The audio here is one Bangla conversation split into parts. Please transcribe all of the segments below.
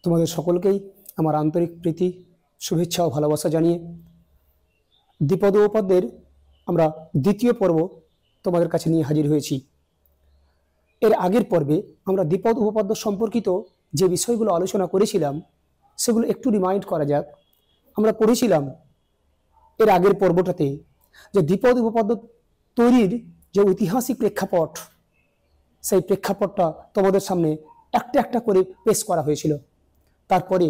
তোমাদের সকলকেই আমার আন্তরিক প্রীতি, শুভেচ্ছা ও ভালোবাসা জানিয়ে দ্বিপদ উপপাদ্যের আমরা দ্বিতীয় পর্ব তোমাদের কাছে নিয়ে হাজির হয়েছি। এর আগের পর্বে আমরা দ্বিপদ উপপাদ্য সম্পর্কিত যে বিষয়গুলো আলোচনা করেছিলাম সেগুলো একটু রিমাইন্ড করা যাক। আমরা পড়েছিলাম এর আগের পর্বটাতে যে দ্বিপদ উপপাদ্য তৈরির যে ঐতিহাসিক প্রেক্ষাপট, সেই প্রেক্ষাপটটা তোমাদের সামনে একটা একটা করে পেশ করা হয়েছিল। তারপরে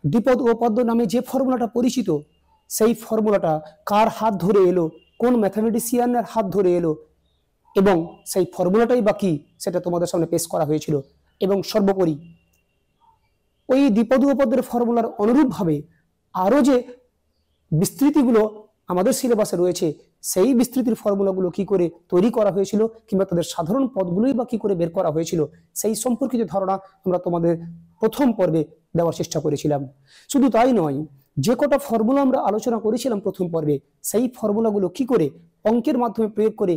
দ্বিপদ উপপাদ্য নামে যে ফর্মুলাটা পরিচিত, সেই ফর্মুলাটা কার হাত ধরে এলো, কোন ম্যাথামেটিশিয়ানের হাত ধরে এলো, এবং সেই ফর্মুলাটাই বা কি সেটা তোমাদের সামনে পেশ করা হয়েছিল। এবং সর্বোপরি ওই দ্বিপদ উপপাদ্যের ফর্মুলার অনুরূপভাবে আরও যে বিস্তৃতিগুলো আমাদের সিলেবাসে রয়েছে, সেই বিস্তৃতির ফর্মুলাগুলো কি করে তৈরি করা হয়েছিল, কিংবা তাদের সাধারণ পদগুলোই বা কি করে বের করা হয়েছিল, সেই সম্পর্কিত ধারণা আমরা তোমাদের প্রথম পর্বে দেওয়ার চেষ্টা করেছিলাম। শুধু তাই নয়, যে কটা ফর্মুলা আমরা আলোচনা করেছিলাম প্রথম পর্বে, সেই ফর্মুলাগুলো কি করে অঙ্কের মাধ্যমে প্রয়োগ করে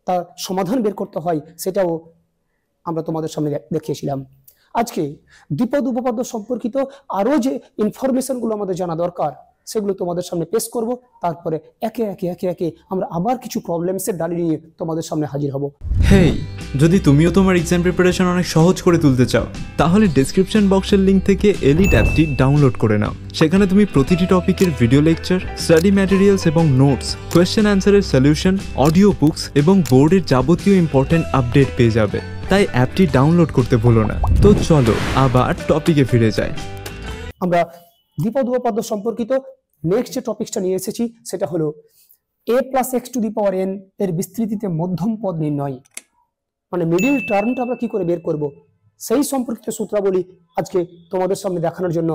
তার সমাধান বের করতে হয় সেটাও আমরা তোমাদের সামনে দেখিয়েছিলাম। আজকে দ্বিপদ উপপাদ্য সম্পর্কিত আরো যে ইনফরমেশনগুলো আমাদের জানা দরকার সেগুলো তোমাদের সামনে পেশ করব। তারপরে একে একে আমরা আবার কিছু প্রবলেমসের ডালি নিয়ে তোমাদের সামনে হাজির হব। হেই, যদি তুমিও তোমার এক্সাম প্রিপারেশন অনেক সহজ করে তুলতে চাও, তাহলে ডেসক্রিপশন বক্সের লিংক থেকে এলিট অ্যাপটি ডাউনলোড করে নাও। সেখানে তুমি প্রতিটি টপিকের ভিডিও লেকচার, স্টাডি ম্যাটেরিয়ালস এবং নোটস, কোয়েশ্চেন অ্যান্সারের সলিউশন, অডিও বুকস এবং বোর্ডের যাবতীয় ইম্পর্টেন্ট আপডেট পেয়ে যাবে। তাই অ্যাপটি ডাউনলোড করতে ভুলো না। তো চলো আবার টপিকে ফিরে যাই। আমরা দ্বিপদ উপপাদ্য সম্পর্কিত নেক্সট যে টপিকটা নিয়ে এসেছি সেটা হলো a plus x to the power n এর বিস্তৃতিতে মধ্যম পদ নির্ণয়, মানে মিডিল টার্মটা আমরা কি করে বের করব, সেই সম্পর্কিত সূত্রাবলী আজকে তোমাদের সামনে দেখানোর জন্য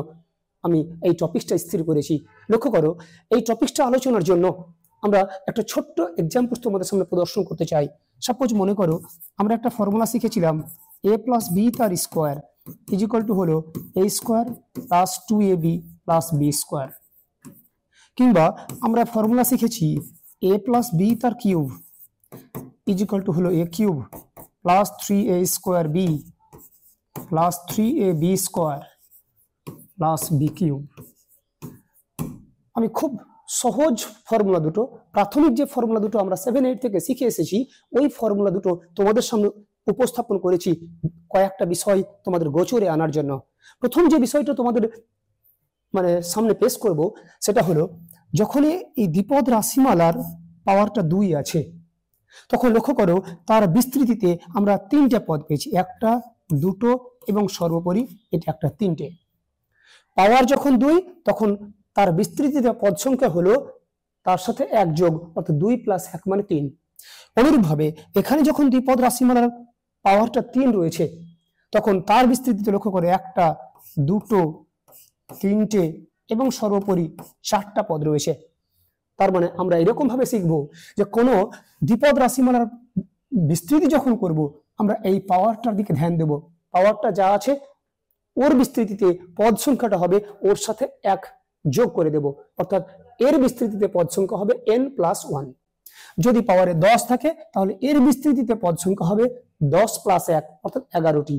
আমি এই টপিকটা স্থির করেছি। লক্ষ্য করো, এই টপিকটা আলোচনার জন্য আমরা একটা ছোট্ট এক্সাম্পল তোমাদের সামনে প্রদর্শন করতে চাই। সাপোজ মনে করো আমরা একটা ফর্মুলা শিখেছিলাম a প্লাস বি তার স্কোয়ার ইজ ইকুয়াল টু হলো a square plus 2ab plus B square, কিংবা আমরা ফর্মুলা শিখেছি a প্লাস বি তার কিউব ইজ ইকুয়াল টু হলো a cube plus 3a square B plus 3ab square plus B cube. আমি খুব সহজ ফর্মুলা দুটো, প্রাথমিক যে ফর্মুলা দুটো আমরা 7-8 থেকে শিখে এসেছি, ওই ফর্মুলা দুটো তোমাদের সামনে উপস্থাপন করেছি কয়েকটা বিষয় তোমাদের গোচরে আনার জন্য। প্রথম যে বিষয়টা তোমাদের সামনে পেশ করব সেটা হলো, যখন এই দ্বিপদ রাশিমালার পাওয়ারটা 2 আছে, তখন লক্ষ্য করো তার বিস্তৃতিতে আমরা 3টে পদ পেয়েছি, 1টা 2টো এবং সর্বোপরি এটা একটা 3টে। পাওয়ার যখন 2 তখন তার বিস্তৃতিতে পদ সংখ্যা হলো তার সাথে 1 যোগ, অর্থাৎ 2 প্লাস 1 মানে 3। অনুরূপভাবে এখানে যখন দ্বিপদ রাশিমালার পাওয়ারটা 3 রয়েছে, তখন তার বিস্তৃতিতে লক্ষ্য করে 1টা 2টো 3টে এবং সর্বোপরি 4টা পদ রয়েছে। তার মানে আমরা এরকম ভাবে শিখবো যে কোনো দ্বিপদ রাশিমালার বিস্তৃতি যখন করব, আমরা এই পাওয়ারটার দিকে ধ্যান দেব। পাওয়ারটা যা আছে ওর বিস্তৃতিতে পদ সংখ্যাটা হবে ওর সাথে 1 যোগ করে দেব, অর্থাৎ এর বিস্তৃতিতে পদ সংখ্যা হবে n প্লাস 1। যদি পাওয়ারে 10 থাকে তাহলে এর বিস্তৃতিতে পদ সংখ্যা হবে 10 প্লাস 1 অর্থাৎ 11টি।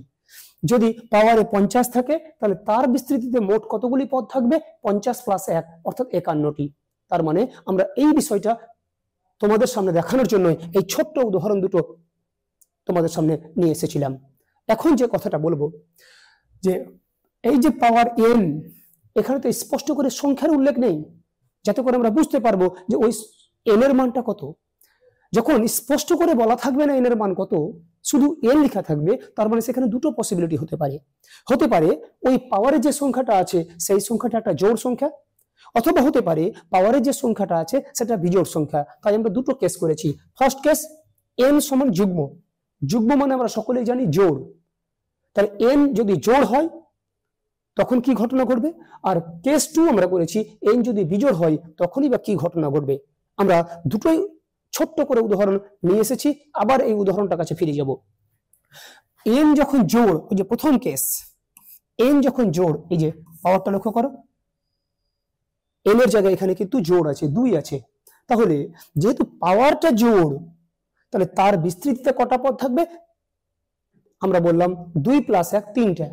যদি পাওয়ারে 50 থাকে তাহলে তার বিস্তৃতিতে মোট কতগুলি পদ থাকবে, 50 প্লাস 1 অর্থাৎ 51টি। তার মানে আমরা এই বিষয়টা তোমাদের সামনে দেখানোর জন্য এই ছোট্ট উদাহরণ দুটো তোমাদের সামনে নিয়ে এসেছিলাম। এখন যে কথাটা বলবো, যে এই যে পাওয়ার n, এখানে তো স্পষ্ট করে সংখ্যার উল্লেখ নেই, যাতে করে আমরা বুঝতে পারবো যে ওই n এর মানটা কত। যখন স্পষ্ট করে বলা থাকবে না n এর মান কত, শুধু n লেখা থাকবে, তার মানে সেখানে দুটো পসিবিলিটি হতে পারে ওই পাওয়ারের যে সংখ্যাটা আছে সেই সংখ্যাটা একটা জোড় সংখ্যা, অথবা হতে পারে পাওয়ারের যে সংখ্যাটা আছে সেটা বিজোড় সংখ্যা। তাই আমরা দুটো কেস করেছি। ফার্স্ট কেস, n সমান যুগ্ম, যুগ্ম মানে আমরা সকলেই জানি জোড়। তাহলে n যদি জোড় হয় তখন কি ঘটনা ঘটবে, আর কেস 2 আমরা করেছি n যদি বিজোড় হয় তখনই বা কি ঘটনা ঘটবে। আমরা দুটোই ছোট্ট করে উদাহরণ নিয়ে এসেছি, আবার এই উদাহরণটার কাছে ফিরে যাব। n যখন জোড়, ওই যে প্রথম কেস, n যখন জোড়, এই যে পাওয়ারটা লক্ষ্য করো, n এর জায়গায় এখানে কিন্তু জোড় আছে, 2 আছে। তাহলে যেহেতু পাওয়ারটা জোড়, তাহলে তার বিস্তৃতিতে কটা পদ থাকবে, আমরা বললাম 2 প্লাস 1 3টা।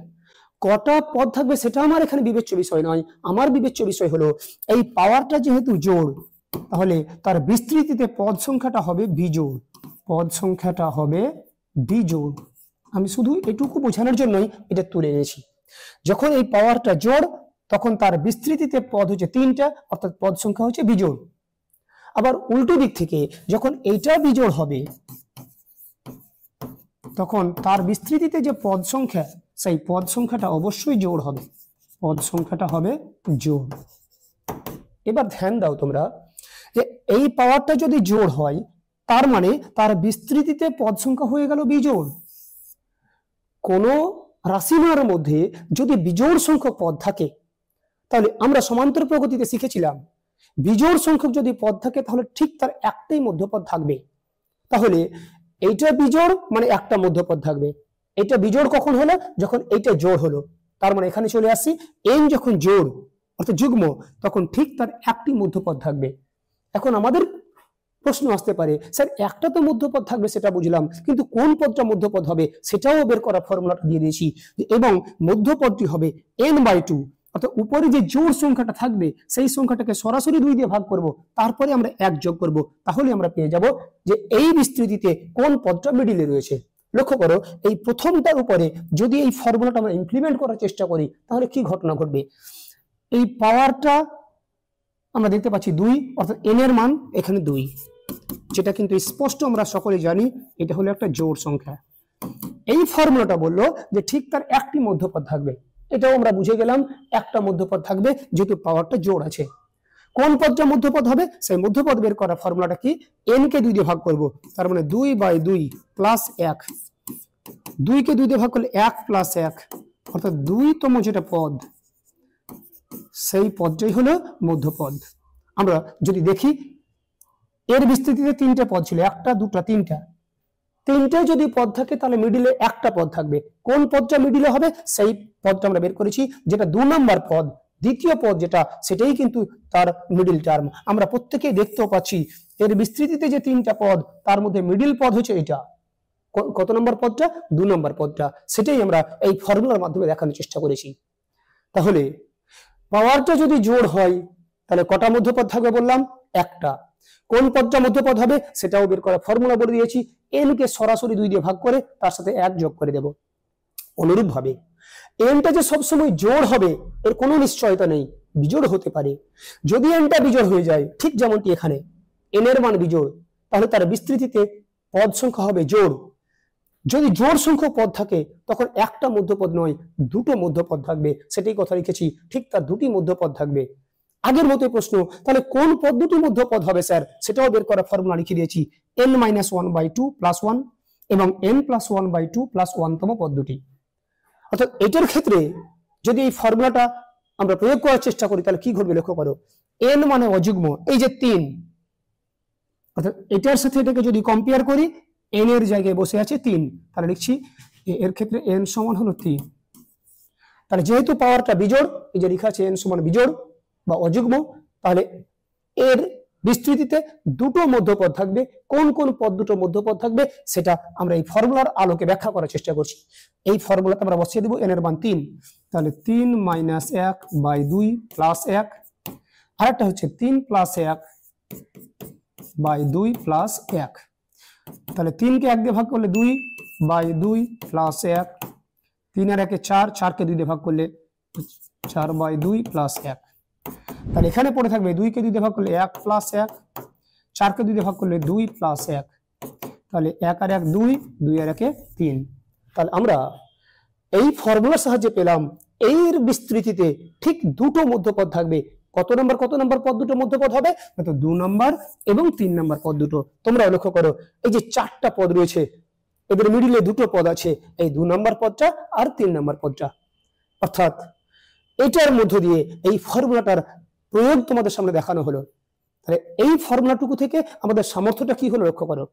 কটা পদ থাকবে সেটা আমার এখানে বিবেচ্য বিষয় নয়। আমার বিবেচ্য বিষয় হলো এই পাওয়ারটা যেহেতু জোড়, তাহলে তার বিস্তৃতিতে পদ সংখ্যাটা হবে বিজোড়। পদ সংখ্যাটা হবে বিজোড়। আমি শুধু এটুকু বোঝানোর জন্যই এটা তুলে এনেছি। যখন এই পাওয়ারটা জোড়, তখন তার বিস্তৃতিতে পদ হচ্ছে 3টা, অর্থাৎ পদ সংখ্যা হচ্ছে বিজোড়। আবার উল্টো দিক থেকে যখন এইটা বিজোড় হবে, তখন তার বিস্তৃতিতে যে পদ সংখ্যা, সেই পদ সংখ্যাটা অবশ্যই জোড় হবে। পদ সংখ্যাটা হবে জোড়। এবার ধ্যান দাও তোমরা, যে এই পাওয়ারটা যদি জোড় হয়, তার মানে তার বিস্তৃতিতে পদ সংখ্যা হয়ে গেল বিজোড়। কোন রাশিমালার মধ্যে যদি বিজোড় সংখ্যক পদ থাকে, তাহলে আমরা সমান্তর প্রগতিতে শিখেছিলাম বিজোড় সংখ্যক যদি পদ থাকে তাহলে ঠিক তার একটাই মধ্যপদ থাকবে। তাহলে এইটা বিজোড় মানে একটা মধ্যপদ থাকবে। এটা বিজোড় কখন হলো? যখন এইটা জোড় হলো। তার মানে এখানে চলে আসি n যখন জোড় অর্থাৎ যুগ্ম, তখন ঠিক তার একটি মধ্যপদ থাকবে। এখন আমাদের প্রশ্ন আসতে পারে, স্যার একটা তো মধ্যপদ থাকবে সেটা বুঝলাম, কিন্তু কোন পদটা মধ্যপদ হবে সেটাও বের করা ফর্মুলাটা দিয়ে দিয়েছি, এবং মধ্যপদটি হবে n/2, অর্থাৎ উপরে যে জোড় সংখ্যাটা থাকবে সেই সংখ্যাটাকে সরাসরি 2 দিয়ে ভাগ করব, তারপরে আমরা 1 যোগ করব, তাহলে আমরা পেয়ে যাব যে এই বিস্তৃতিতে কোন পদটা মিডিলে রয়েছে। লক্ষ্য করো, এই প্রথমটার উপরে যদি এই ফর্মুলাটা আমরা ইমপ্লিমেন্ট করার চেষ্টা করি, তাহলে কি ঘটনা ঘটবে? এই পাওয়ারটা আমরা দেখতে পাচ্ছি 2, অর্থাৎ n এর মান এখানে 2, যেটা কিন্তু স্পষ্ট আমরা সকলে জানি এটা হলো একটা জোড় সংখ্যা। এই ফর্মুলাটা বললো যে ঠিক তার একটি মধ্যপদ থাকবে। এটাও আমরা বুঝে গেলাম, একটা মধ্যপদ থাকবে যেহেতু পাওয়ারটা জোড় আছে। কোন পদটা মধ্যপদ হবে সেই মধ্যপদ বের করা ফর্মুলাটা কি? n কে 2 দিয়ে ভাগ করব, তার মানে 2/2 প্লাস 1। 2 কে 2 দিয়ে ভাগ করলে 1 প্লাস 1, অর্থাৎ 2তম যেটা পদ সেই পদটাই হলো মধ্যপদ। আমরা যদি দেখি এর বিস্তৃতিতে 3টে পদ ছিল, 1টা 2টা 3টা। 3টে যদি পদ থাকে তাহলে মিডিলে একটা পদ থাকবে। কোন পদটা মিডিলে হবে সেই পদটা আমরা বের করেছি, যেটা 2 নম্বর পদ। দ্বিতীয় পদ যেটা, সেটাই কিন্তু তার মিডিল টার্ম। আমরা প্রত্যেকেই দেখতেও পাচ্ছি এর বিস্তৃতিতে যে 3টা পদ, তার মধ্যে মিডিল পদ হচ্ছে এটা। কত নম্বর পদটা? 2 নম্বর পদটা। সেটাই আমরা এই ফর্মুলার মাধ্যমে দেখানোর চেষ্টা করেছি। তাহলে পাওয়ারটা যদি জোড় হয় তাহলে কটা মধ্যপদ থাকবে বললাম? একটা। কোন পদটা মধ্যপদ হবে সেটাও বের করা ফর্মুলা বলে দিয়েছি। n কে সরাসরি 2 দিয়ে ভাগ করে তার সাথে 1 যোগ করে দেব। অনুরূপ ভাবে nটা যে সবসময় জোড় হবে এর কোনো নিশ্চয়তা নেই, বিজোড় হতে পারে। যদি nটা বিজোড় হয়ে যায়, ঠিক যেমনটি এখানে n এর মান বিজোড়, তাহলে তার বিস্তৃতিতে পদ সংখ্যা হবে জোড়। যদি জোড় সংখ্যক পদ থাকে তখন একটা মধ্যপদ নয়, 2টো মধ্যপদ থাকবে। সেটাই কথা লিখেছি, ঠিক তার 2টি মধ্যপদ থাকবে। আগের মতো প্রশ্ন, তাহলে কোন পদ 2টি মধ্যপদ হবে স্যার? সেটাও বের করার ফর্মুলা লিখে দিয়েছি, n-1/2 প্লাস 1 এবং n+1/2 প্লাস 1তম পদ দুটি। অর্থাৎ এটার ক্ষেত্রে যদি এই ফর্মুলাটা আমরা প্রয়োগ করার চেষ্টা করি তাহলে কি ঘটবে লক্ষ্য করো। n মানে অযুগ্ম, এই যে 3, অর্থাৎ এটার সাথে এটাকে যদি কম্পেয়ার করি, n এর জায়গায় বসে আছে 3, তাহলে লিখছি এর ক্ষেত্রে n সমান হলো 3। তাহলে যেহেতু পাওয়ারটা বিজোড়, এই যে লেখা আছে n সমান বিজোড় বা অযুগ্ম, তাহলে এর বিস্তৃতিতে 2টো মধ্যপদ থাকবে। কোন কোন পদ 2টো মধ্যপদ থাকবে সেটা আমরা এই ফর্মুলার আলোকে ব্যাখ্যা করার চেষ্টা করছি। এই ফর্মুলাতে আমরা বসিয়ে দেব n এর মান 3, তাহলে 3 - 1/2 প্লাস 1, আরেকটা হচ্ছে 3 + 1/2 প্লাস 1। তাহলে 3 কে 1 দিয়ে ভাগ করলে 2/2 প্লাস 1, 3 আর 1 4, 4 কে 2 দিয়ে ভাগ করলে 4/2 প্লাস 1। তাহলে এখানে পড়ে থাকবে 2 কে 2 দিয়ে ভাগ করলে 1 প্লাস 1, 4 কে 2 দিয়ে ভাগ করলে 2 প্লাস 1, তাহলে 1 আর 1 2, 2 আর 1 3। তাহলে আমরা এই ফর্মুলার সাহায্যে পেলাম এর বিস্তৃতিতে ঠিক 2টো মধ্যপদ থাকবে। কত নম্বর পদ 2টো মধ্যপদ হবে? 2 নম্বর এবং 3 নম্বর পদ দুটো। তোমরা লক্ষ্য করো, এই যে 4টা পদ রয়েছে, এদের মিডিলে 2টো পদ আছে, এই 2 নম্বর পদটা আর 3 নম্বর পদটা। অর্থাৎ এটার মধ্য দিয়ে এই ফর্মুলাটার প্রয়োগ তোমাদের সামনে দেখানো হলো। তাহলে এই ফর্মুলাটুকু থেকে আমাদের সামর্থ্যটা কি হলো লক্ষ্য করো।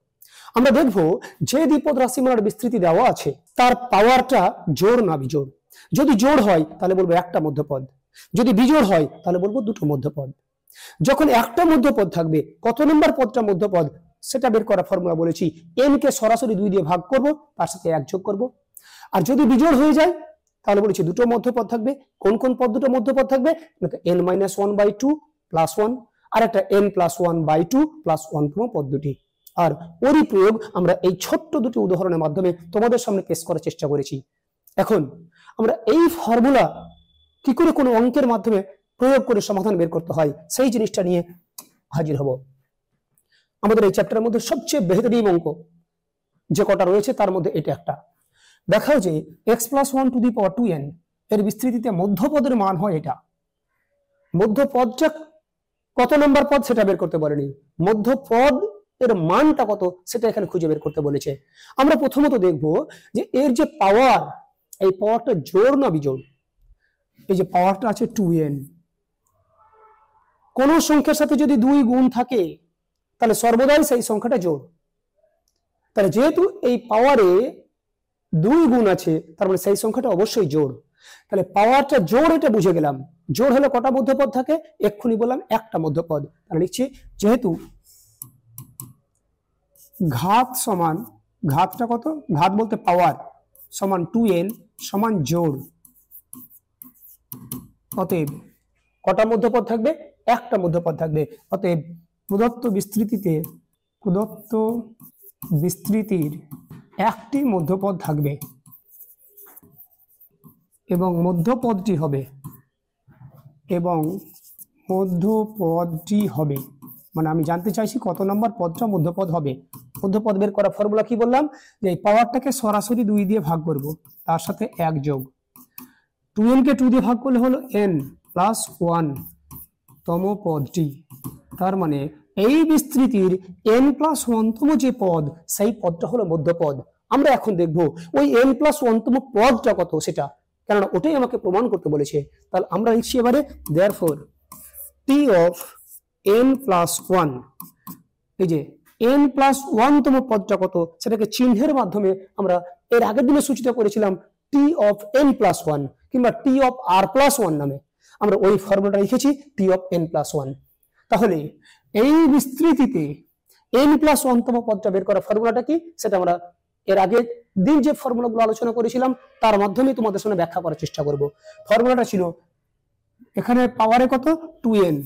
আমরা দেখবো যে দ্বিপদ রাশিমালার বিস্তৃতি দেওয়া আছে তার পাওয়ারটা জোড় না বিজোড়। যদি জোড় হয় তাহলে বলবো একটা মধ্যপদ, যদি বিজোড় হয় তাহলে বলবো 2টো মধ্যপদ। যখন একটা মধ্যপদ থাকবে, কত নম্বর পদটা মধ্যপদ সেটা বের করা ফর্মুলা বলেছি, n কে সরাসরি 2 দিয়ে ভাগ করব, তার সাথে 1 যোগ করব। আর যদি বিজোড় হয়ে যায় তাহলে বলেছি দুটো মধ্যপদ থাকবে। কোন কোন পদ দুটো মধ্যপদ থাকবে? n-1/2 + 1 আর একটা n+1/2 + 1তম পদ দুটি। আর ওরই প্রয়োগ আমরা এই ছোট্ট দুটি উদাহরণের মাধ্যমে তোমাদের সামনে পেশ করার চেষ্টা করেছি। এখন আমরা এই ফর্মুলা কি করে কোনো অঙ্কের মাধ্যমে প্রয়োগ করে সমাধান বের করতে হয় সেই জিনিসটা নিয়ে হাজির হব। আমাদের এই চ্যাপ্টারের মধ্যে সবচেয়ে বেহতরিন অঙ্ক যে কটা রয়েছে তার মধ্যে এটা একটা। দেখাও যে x+1^2n এর বিস্তৃতিতে মধ্যপদের মান হয় এটা। মধ্যপদটা কত নম্বর পদ সেটা বের করতে বলেনি, মধ্যপদ এর মানটা কত সেটা এখানে খুঁজে বের করতে বলেছে। আমরা প্রথমত দেখব যে এর যে পাওয়ার, এই পাওয়ারটা জোড় না বিজোড়। এই যে পাওয়ারটা আছে 2n, কোন সংখ্যার সাথে যদি 2 গুণ থাকে তাহলে সর্বদাই সেই সংখ্যাটা জোড়। তাহলে যেহেতু এই পাওয়ারে 2 গুণ আছে তার মানে সেই সংখ্যাটা অবশ্যই জোড়। তাহলে পাওয়ারটা জোড় এটা বুঝে গেলাম। জোড় হলে কটা মধ্যপদ থাকে? এক্ষুনি বললাম একটা মধ্যপদ। তাহলে লিখছি যেহেতু ঘাত সমান, ঘাতটা কত? ঘাত বলতে পাওয়ার সমান 2n সমান জোড়, অতএব কটা মধ্যপদ থাকবে? একটা মধ্যপদ থাকবে। অতএব প্রদত্ত বিস্তৃতির একটি মধ্যপদ থাকবে এবং মধ্যপদটি হবে মানে আমি জানতে চাইছি কত নম্বর পদটা মধ্যপদ হবে। মধ্যপদ বের করা ফর্মুলা কি বললাম? যে এই পাওয়ারটাকে সরাসরি 2 দিয়ে ভাগ করব, তার সাথে 1 যোগ 2n কে 2 দিয়ে ভাগ করলে হলো n+1 তম পদটি। তার মানে এই বিস্তৃতির n+1 তম যে পদ সেই পদটা হলো মধ্যপদ। আমরা এখন দেখব ওই n+1 তম পদটা কত সেটা, কারণ ওটাই আমাকে প্রমাণ করতে বলেছে। তাহলে আমরা লিখছি এবারে therefore t of n+1, এই যে n+1 তম পদটা কত সেটাকে চিহ্নের মাধ্যমে আমরা এর আগের দিনে সূচিত করেছিলাম t of n+1 কিংবা t of r+1 নামে। আমরা ওই ফর্মুলাটা লিখেছি t of n+1। তাহলে এই বিস্তৃতিতে n+1 তম পদটা বের করা ফর্মুলাটা কি সেটা আমরা এর আগে দিন যে ফর্মুলাগুলো আলোচনা করেছিলাম তার মাধ্যমে তোমাদের সামনে ব্যাখ্যা করার চেষ্টা করব। ফর্মুলাটা ছিল এখানে পাওয়ারে কত? 2n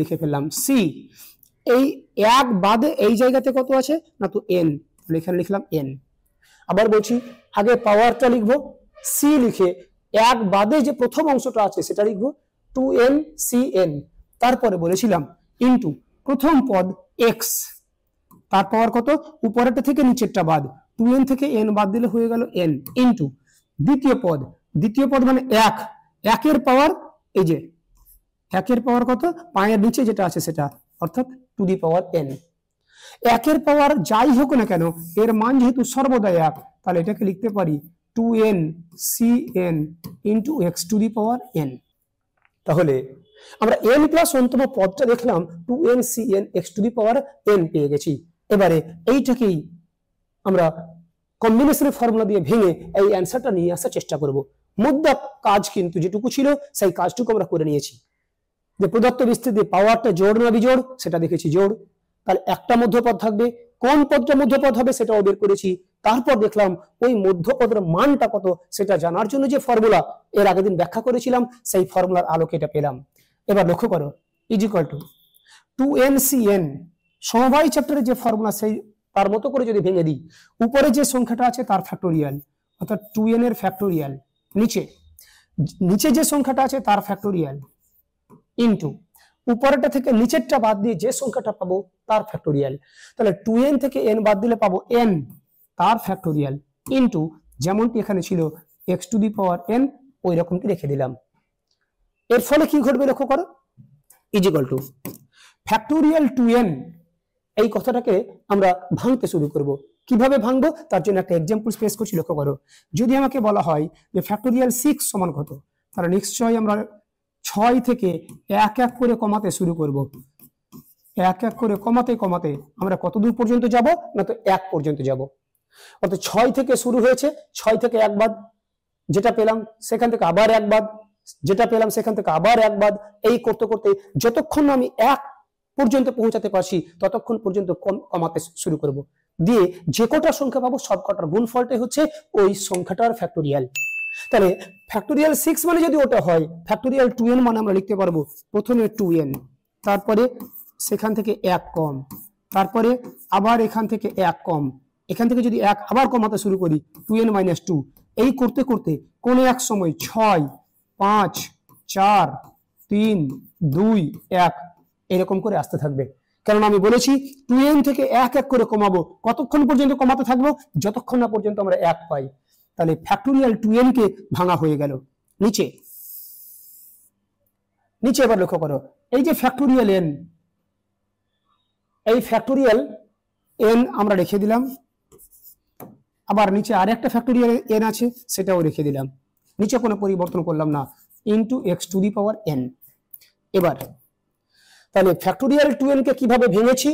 লিখে ফেললাম। c এই এক বাদে এই জায়গাতে কত আছে না তো n, এখানে লিখলাম n। আবার বলছি আগে পাওয়ারটা লিখবো, c লিখে এক বাদে যে প্রথম অংশটা আছে সেটা লিখবো 2n cn। তারপরে বলেছিলাম ইনটু প্রথম পদ x, তার পাওয়ার কত? উপরেরটা থেকে নিচেরটা বাদ, 2n থেকে n বাদ দিলে হয়ে গেল n ইনটু দ্বিতীয় পদ মানে 1, একের পাওয়ার, এই যে একের পাওয়ার কত? পায়ের নিচে যেটা আছে সেটা, অর্থাৎ টু দি পাওয়ার n। একের পাওয়ার যাই হোক না কেন এর মান যেহেতু সর্বদা 1, তাহলে এটাকে লিখতে পারি 2n cn into x to the power n। তাহলে আমরা n+1 তম পদটা দেখলাম 2n cn x to the power n পেয়ে গেছি। এবারে এইটাকেই আমরা কম্বিনেশনের ফর্মুলা দিয়ে ভেঙে এই অ্যান্সারটা নিয়ে আসার চেষ্টা করব। মুদ্রা কাজ কিন্তু যেটুকু ছিল সেই কাজটুকু আমরা করে নিয়েছি। যে প্রদত্ত বিস্তৃতি পাওয়ারটা জোড় না বিজোড় সেটা দেখেছি জোড়। তাহলে একটা মধ্যপদ থাকবে, কোন পদটা মধ্যপদ হবে সেটাও বের করেছি। তারপর দেখলাম ওই মধ্যপদের মানটা কত সেটা জানার জন্য যে ফর্মুলা এর আগের দিন ব্যাখ্যা করেছিলাম সেই ফর্মুলার আলোকে এটা পেলাম। এবার লক্ষ্য করো ইজিক্যাল টু 2n cn সমবায় চ্যাপ্টারে যে ফর্মুলা সেই তার মতো করে যদি ভেঙে দিই, উপরে যে সংখ্যাটা আছে তার ফ্যাক্টোরিয়াল অর্থাৎ 2n এর ফ্যাক্টোরিয়াল, নিচে যে সংখ্যাটা আছে তার ফ্যাক্টোরিয়াল ইনটু উপরেরটা থেকে নিচেরটা বাদ দিয়ে যে সংখ্যাটা পাবো তার ফ্যাক্টোরিয়াল। তাহলে 2n থেকে n বাদ দিলে পাবো n তার ফ্যাক্টোরিয়াল ইনটু যেমনটি এখানে ছিল x to the power n, ওই রকমটি রেখে দিলাম। এর ফলে কি ঘটবে লক্ষ্য করো ইজিক্যাল টু ফ্যাক্টোরিয়াল 2n। এই কথাটাকে আমরা ভাঙতে শুরু করব। কিভাবে ভাঙবো তার জন্য একটা এক্সাম্পল পেশ করছি, লক্ষ্য করো। যদি আমাকে বলা হয় যে ফ্যাক্টোরিয়াল 6 সমান কত, তাহলে নিশ্চয়ই আমরা 6 থেকে এক এক করে কমাতে শুরু করব। এক এক করে কমাতে কমাতে আমরা কত দূর পর্যন্ত যাব না তো 1 পর্যন্ত যাব। অর্থাৎ 6 থেকে শুরু হয়েছে, 6 থেকে 1 বাদ, যেটা পেলাম সেখান থেকে আবার 1 বাদ, যেটা পেলাম সেখান থেকে আবার 1 বাদ, এই করতে করতে যতক্ষণ আমি 1 পর্যন্ত পৌঁছাতে পারছি ততক্ষণ পর্যন্ত কমাতে শুরু করব। দিয়ে যে কটা সংখ্যা পাবো সব কটার গুণফলটাই হচ্ছে ওই সংখ্যাটার ফ্যাক্টোরিয়াল। তাহলে ফ্যাক্টোরিয়াল 6 মানে যদি ওটা হয়, ফ্যাক্টোরিয়াল 2n মানে আমরা লিখতে পারবো প্রথমে 2n, তারপরে সেখান থেকে 1 কম, তারপরে আবার এখান থেকে 1 কম, এখান থেকে যদি 1 আবার কমাতে শুরু করি 2n - 2, এই করতে করতে কোন এক সময় 6, 5, 4, 3, 2, 1 এরকম করে আসতে থাকবে। কারণ আমি বলেছি 2n থেকে 1 1 করে কমাবো। কতক্ষণ পর্যন্ত কমাতে থাকবো? যতক্ষণ না পর্যন্ত আমরা 1 পাই। তাহলে ফ্যাক্টোরিয়াল 2n কে ভাঙা হয়ে গেল। নিচে নিচে এবার লক্ষ্য করো, এই যে ফ্যাক্টোরিয়াল n, এই ফ্যাক্টোরিয়াল n আমরা রেখে দিলাম, আবার নিচে আরেকটা ফ্যাক্টোরিয়াল n আছে সেটাও রেখে দিলাম, নিচে কোনো পরিবর্তন করলাম না, ইনটু x⁴n। এবার তাহলে ফ্যাক্টোরিয়াল 2n কে কিভাবে ভেঙেছি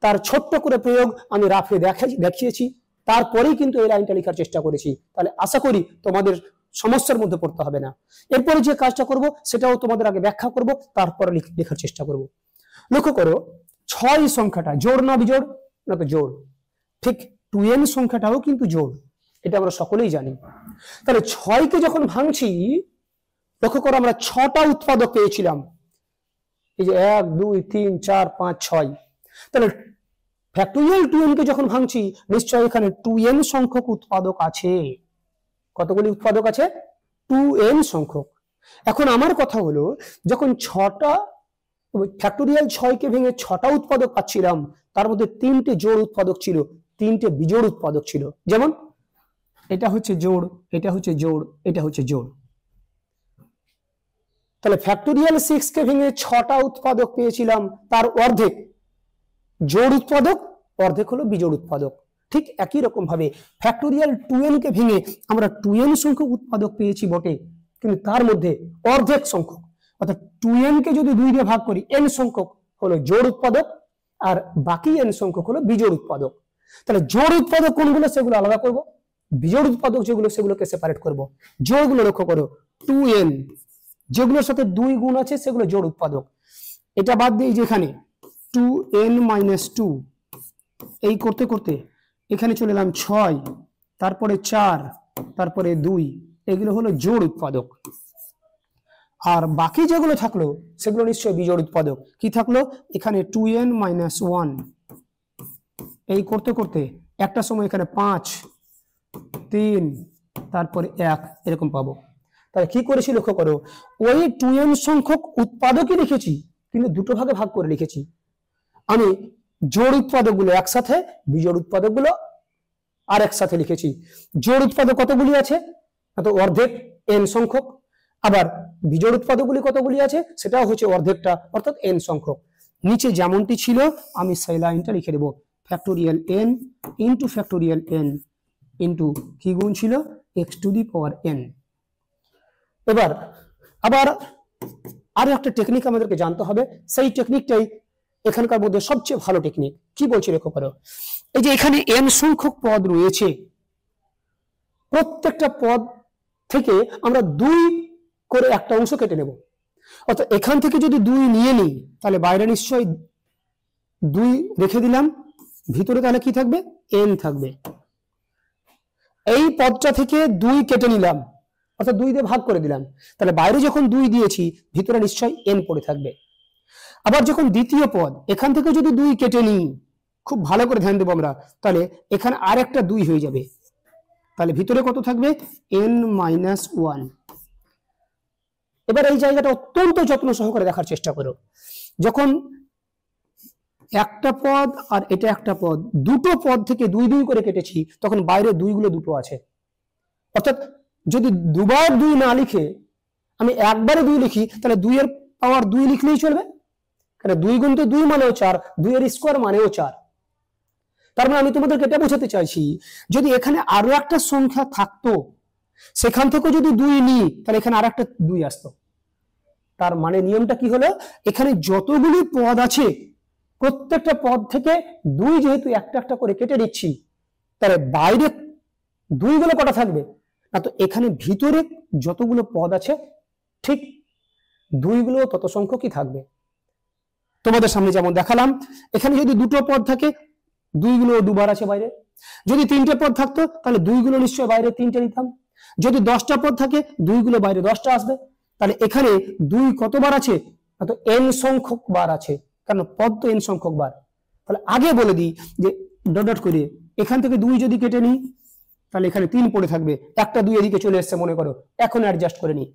তার ছোট্ট করে প্রয়োগ আমি রাফে দেখিয়েছি, তারপরেই কিন্তু এই লাইনটা লেখার চেষ্টা করেছি। তাহলে আশা করি তোমাদের সমস্যার মধ্যে পড়তে হবে না। এরপরে যে কাজটা করব সেটাও তোমাদের আগে ব্যাখ্যা করব, তারপরে লেখার চেষ্টা করব। লক্ষ্য করো 6 সংখ্যাটা জোড় না বিজোড়? না তো জোড়। ঠিক 2n সংখ্যাটাও কিন্তু জোড়, এটা আমরা সকলেই জানি। তাহলে 6 কে যখন ভাঙছি, লক্ষ্য করো আমরা 6টা উৎপাদক পেয়েছিলাম, এই যে 1 2 3 4 5 6। তাহলে ফ্যাক্টোরিয়াল 2n কে যখন ভাঙছি নিশ্চয়ই এখানে 2n সংখ্যক উৎপাদক আছে। কতগুলি উৎপাদক আছে? 2n সংখ্যক। এখন আমার কথা হলো, যখন 6টা ফ্যাক্টোরিয়াল 6 কে ভেঙে 6টা উৎপাদক পাচ্ছিলাম, তার মধ্যে 3টে জোড় উৎপাদক ছিল, 3টে বিজোড় উৎপাদক ছিল। যেমন এটা হচ্ছে জোড়, এটা হচ্ছে জোড়, এটা হচ্ছে জোড়। তাহলে ফ্যাক্টোরিয়াল 6 কে ভেঙে 6টা উৎপাদক পেয়েছিলাম, তার অর্ধেক জোড় উৎপাদক, অর্ধেক হলো বিজোড় উৎপাদক। ঠিক একই রকম ভাবে ফ্যাক্টোরিয়াল 2n কে ভেঙে আমরা 2n সংখ্যক উৎপাদক পেয়েছি বটে, কিন্তু তার মধ্যে অর্ধেক সংখ্যক, অর্থাৎ 2n কে যদি 2 দিয়ে ভাগ করি n সংখ্যক হলো জোড় উৎপাদক, আর বাকি n সংখ্যক হলো বিজোড় উৎপাদক। তাহলে জোড় উৎপাদক কোনগুলো সেগুলো আলাদা করব, বিজোড় উৎপাদক যেগুলো সেগুলোকে সেপারেট করব। জোড়গুলো লক্ষ্য করো 2n, যেগুলোর সাথে 2 গুণ আছে সেগুলো জোড় উৎপাদক। এটা বাদ দিয়ে যেখানে 2n - 2, এই করতে করতে এখানে চলে এলাম 6, তারপরে 4, তারপরে 2, এগুলো হলো জোড় উৎপাদক। আর বাকি যেগুলো থাকলো সেগুলো নিশ্চয়ই বিজোড় উৎপাদক। কি থাকলো? এখানে 2n - 1, এই করতে করতে একটা সময় এখানে 5, 3, তারপরে 1 এরকম পাবো। তাহলে কি করেছি লক্ষ্য করো, ওই 2n সংখ্যক উৎপাদকই লিখেছি, কিন্তু দুটো ভাগে ভাগ করে লিখেছি। আমি জোড় উৎপাদকগুলো একসাথে, বিজোড় উৎপাদকগুলো আর একসাথে লিখেছি। জোড় উৎপাদক কতগুলি আছে? তো অর্ধেক n সংখ্যক। আবার বিজোড় উৎপাদকগুলি কতগুলি আছে? সেটাও হচ্ছে অর্ধেকটা, অর্থাৎ n সংখ্যক। নিচে যেমনটি ছিল আমি সেই লাইনটা লিখে দেব, factorial n into factorial n into কি গুণ ছিল? x⁴n। এবার আবার আরো একটা টেকনিক আমাদেরকে জানতে হবে, সেই টেকনিকটাই এখানকার মধ্যে সবচেয়ে ভালো টেকনিক। কি বলছি লক্ষ্য করো, এই যে এখানে n সংখ্যক পদ রয়েছে, প্রত্যেকটা পদ থেকে আমরা 2 করে একটা অংশ কেটে নেব। অর্থাৎ এখান থেকে যদি 2 নিয়ে নিই, তাহলে বাইরে নিশ্চয়ই 2 রেখে দিলাম, ভিতরে তাহলে কি থাকবে? n থাকবে। এই পদটা থেকে 2 কেটে নিলাম, অর্থাৎ 2 দিয়ে ভাগ করে দিলাম, তাহলে বাইরে যখন 2 দিয়েছি ভিতরে নিশ্চয়ই n পড়ে থাকবে। আবার যখন দ্বিতীয় পদ এখান থেকে যদি 2 কেটে নিই, খুব ভালো করে ধ্যান দেবো আমরা, তাহলে এখানে আর একটা 2 হয়ে যাবে, তাহলে ভিতরে কত থাকবে? n - 1। এবার এই জায়গাটা অত্যন্ত যত্ন সহকারে দেখার চেষ্টা করো। যখন একটা পদ আর এটা একটা পদ, দুটো পদ থেকে 2 2 করে কেটেছি, তখন বাইরে 2 গুলো দুটো আছে। অর্থাৎ যদি দুবার 2 না লিখে আমি একবারে 2 লিখি, তাহলে 2 এর পাওয়ার 2 লিখলেই চলবে, কারণ 2 গুণ তো 2 মানেও 4, 2 এর স্কোয়ার মানেও 4। তার মানে আমি তোমাদেরকে এটা বোঝাতে চাইছি, যদি এখানে আরো একটা সংখ্যা থাকতো, সেখান থেকে যদি 2 নিই, তাহলে এখানে আর একটা 2 আসতো। তার মানে নিয়মটা কি হলো, এখানে যতগুলি পদ আছে প্রত্যেকটা পদ থেকে 2 যেহেতু একটা একটা করে কেটে দিচ্ছি, তাহলে বাইরে 2 গুলো কটা থাকবে না, তো এখানে ভিতরে যতগুলো পদ আছে ঠিক 2 গুলো তত সংখ্যকই থাকবে। তোমাদের সামনে যেমন দেখালাম, এখানে যদি দুটো পদ থাকে 2 গুলো দুবার আছে বাইরে, যদি 3টে পদ থাকতো তাহলে 2 গুলো নিশ্চয়ই বাইরে 3টে নিতাম, যদি 10টা পদ থাকে 2 গুলো বাইরে 10টা আসবে, তাহলে এখানে 2 কতবার আছে, তো n সংখ্যক বার আছে, কারণ পদ তো n সংখ্যক বার। তাহলে আগে বলে দিই যে ডট ডট করে এখান থেকে 2 যদি কেটে নিই তাহলে এখানে 3 পড়ে থাকবে, একটা 2 এদিকে চলে এসেছে মনে করো, এখন অ্যাডজাস্ট করে নিই।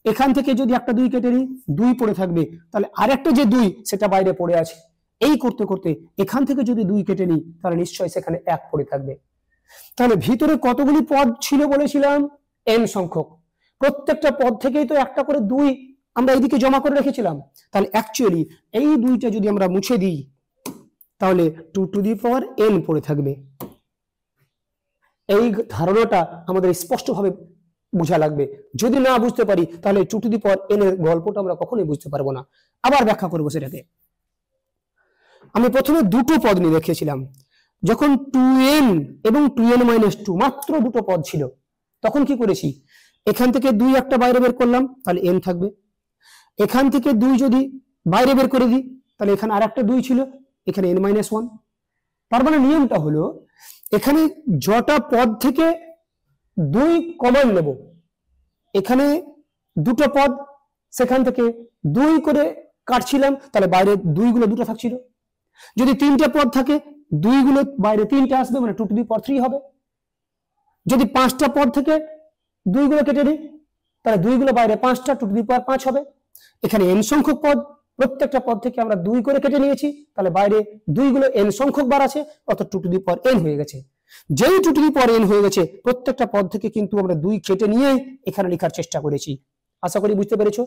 এখান থেকে যদি একটা 2 কেটে নিই 2 পড়ে থাকবে, তাহলে আরেকটা যে 2 সেটা বাইরে পড়ে আছে। এই করতে করতে এখান থেকে যদি 2 কেটে নিই তাহলে নিশ্চয়ই সেখানে 1 পড়ে থাকবে। তাহলে ভিতরে কতগুলি পদ ছিল বলেছিলাম, n সংখ্যক। প্রত্যেকটা পদ থেকেই তো একটা করে 2 আমরা এইদিকে জমা করে রেখেছিলাম। তাহলে অ্যাকচুয়ালি এই 2টা যদি আমরা মুছে দিই তাহলে 2 টু দি পাওয়ার n পড়ে থাকবে। এই ধারণাটা আমাদের স্পষ্টভাবে বোঝা লাগবে। যদি না বুঝতে পারি তাহলে 2 টু দি পাওয়ার n এর গল্পটা আমরা কখনোই বুঝতে পারবো না। আবার ব্যাখ্যা করবো সেটাকে। আমি প্রথমে দুটো পদ নিয়ে রেখেছিলাম, যখন 2n এবং 2n-2 মাত্র দুটো পদ ছিল তখন কি করেছি, এখান থেকে 2 একটা বাইরে বের করলাম তাহলে n থাকবে। এখান থেকে 2 যদি বাইরে বের করে দিই তাহলে এখানে আরেকটা 2 ছিল, এখানে n-1। তার মানে নিয়মটা হলো এখানে যটা পদ থেকে 2 কমন নেব, এখানে দুটো পদ সেখান থেকে 2 করে কাটছিলাম তাহলে বাইরে 2 গুলো দুটো থাকছিল। যদি 3টে পদ থাকে 2 গুলো বাইরে 3টে আসবে, মানে 2 টু দি পাওয়ার 3 হবে। যদি 5টা পদ থেকে 2 গুলো কেটে নিই তাহলে 2 গুলো বাইরে 5টা, 2 টু দি পাওয়ার 5 হবে। এখানে n সংখ্যক পদ, প্রত্যেকটা পদ থেকে আমরা 2 করে কেটে নিয়েছি, তাহলে বাইরে 2 গুলো n সংখ্যক বার আছে, অর্থাৎ 2 টু দি পাওয়ার n হয়ে গেছে। যেই 2 টু দি পাওয়ার n হয়ে গেছে প্রত্যেকটা পদ থেকে কিন্তু আমরা 2 কেটে নিয়ে এখানে লেখার চেষ্টা করেছি। আশা করি বুঝতে পেরেছো।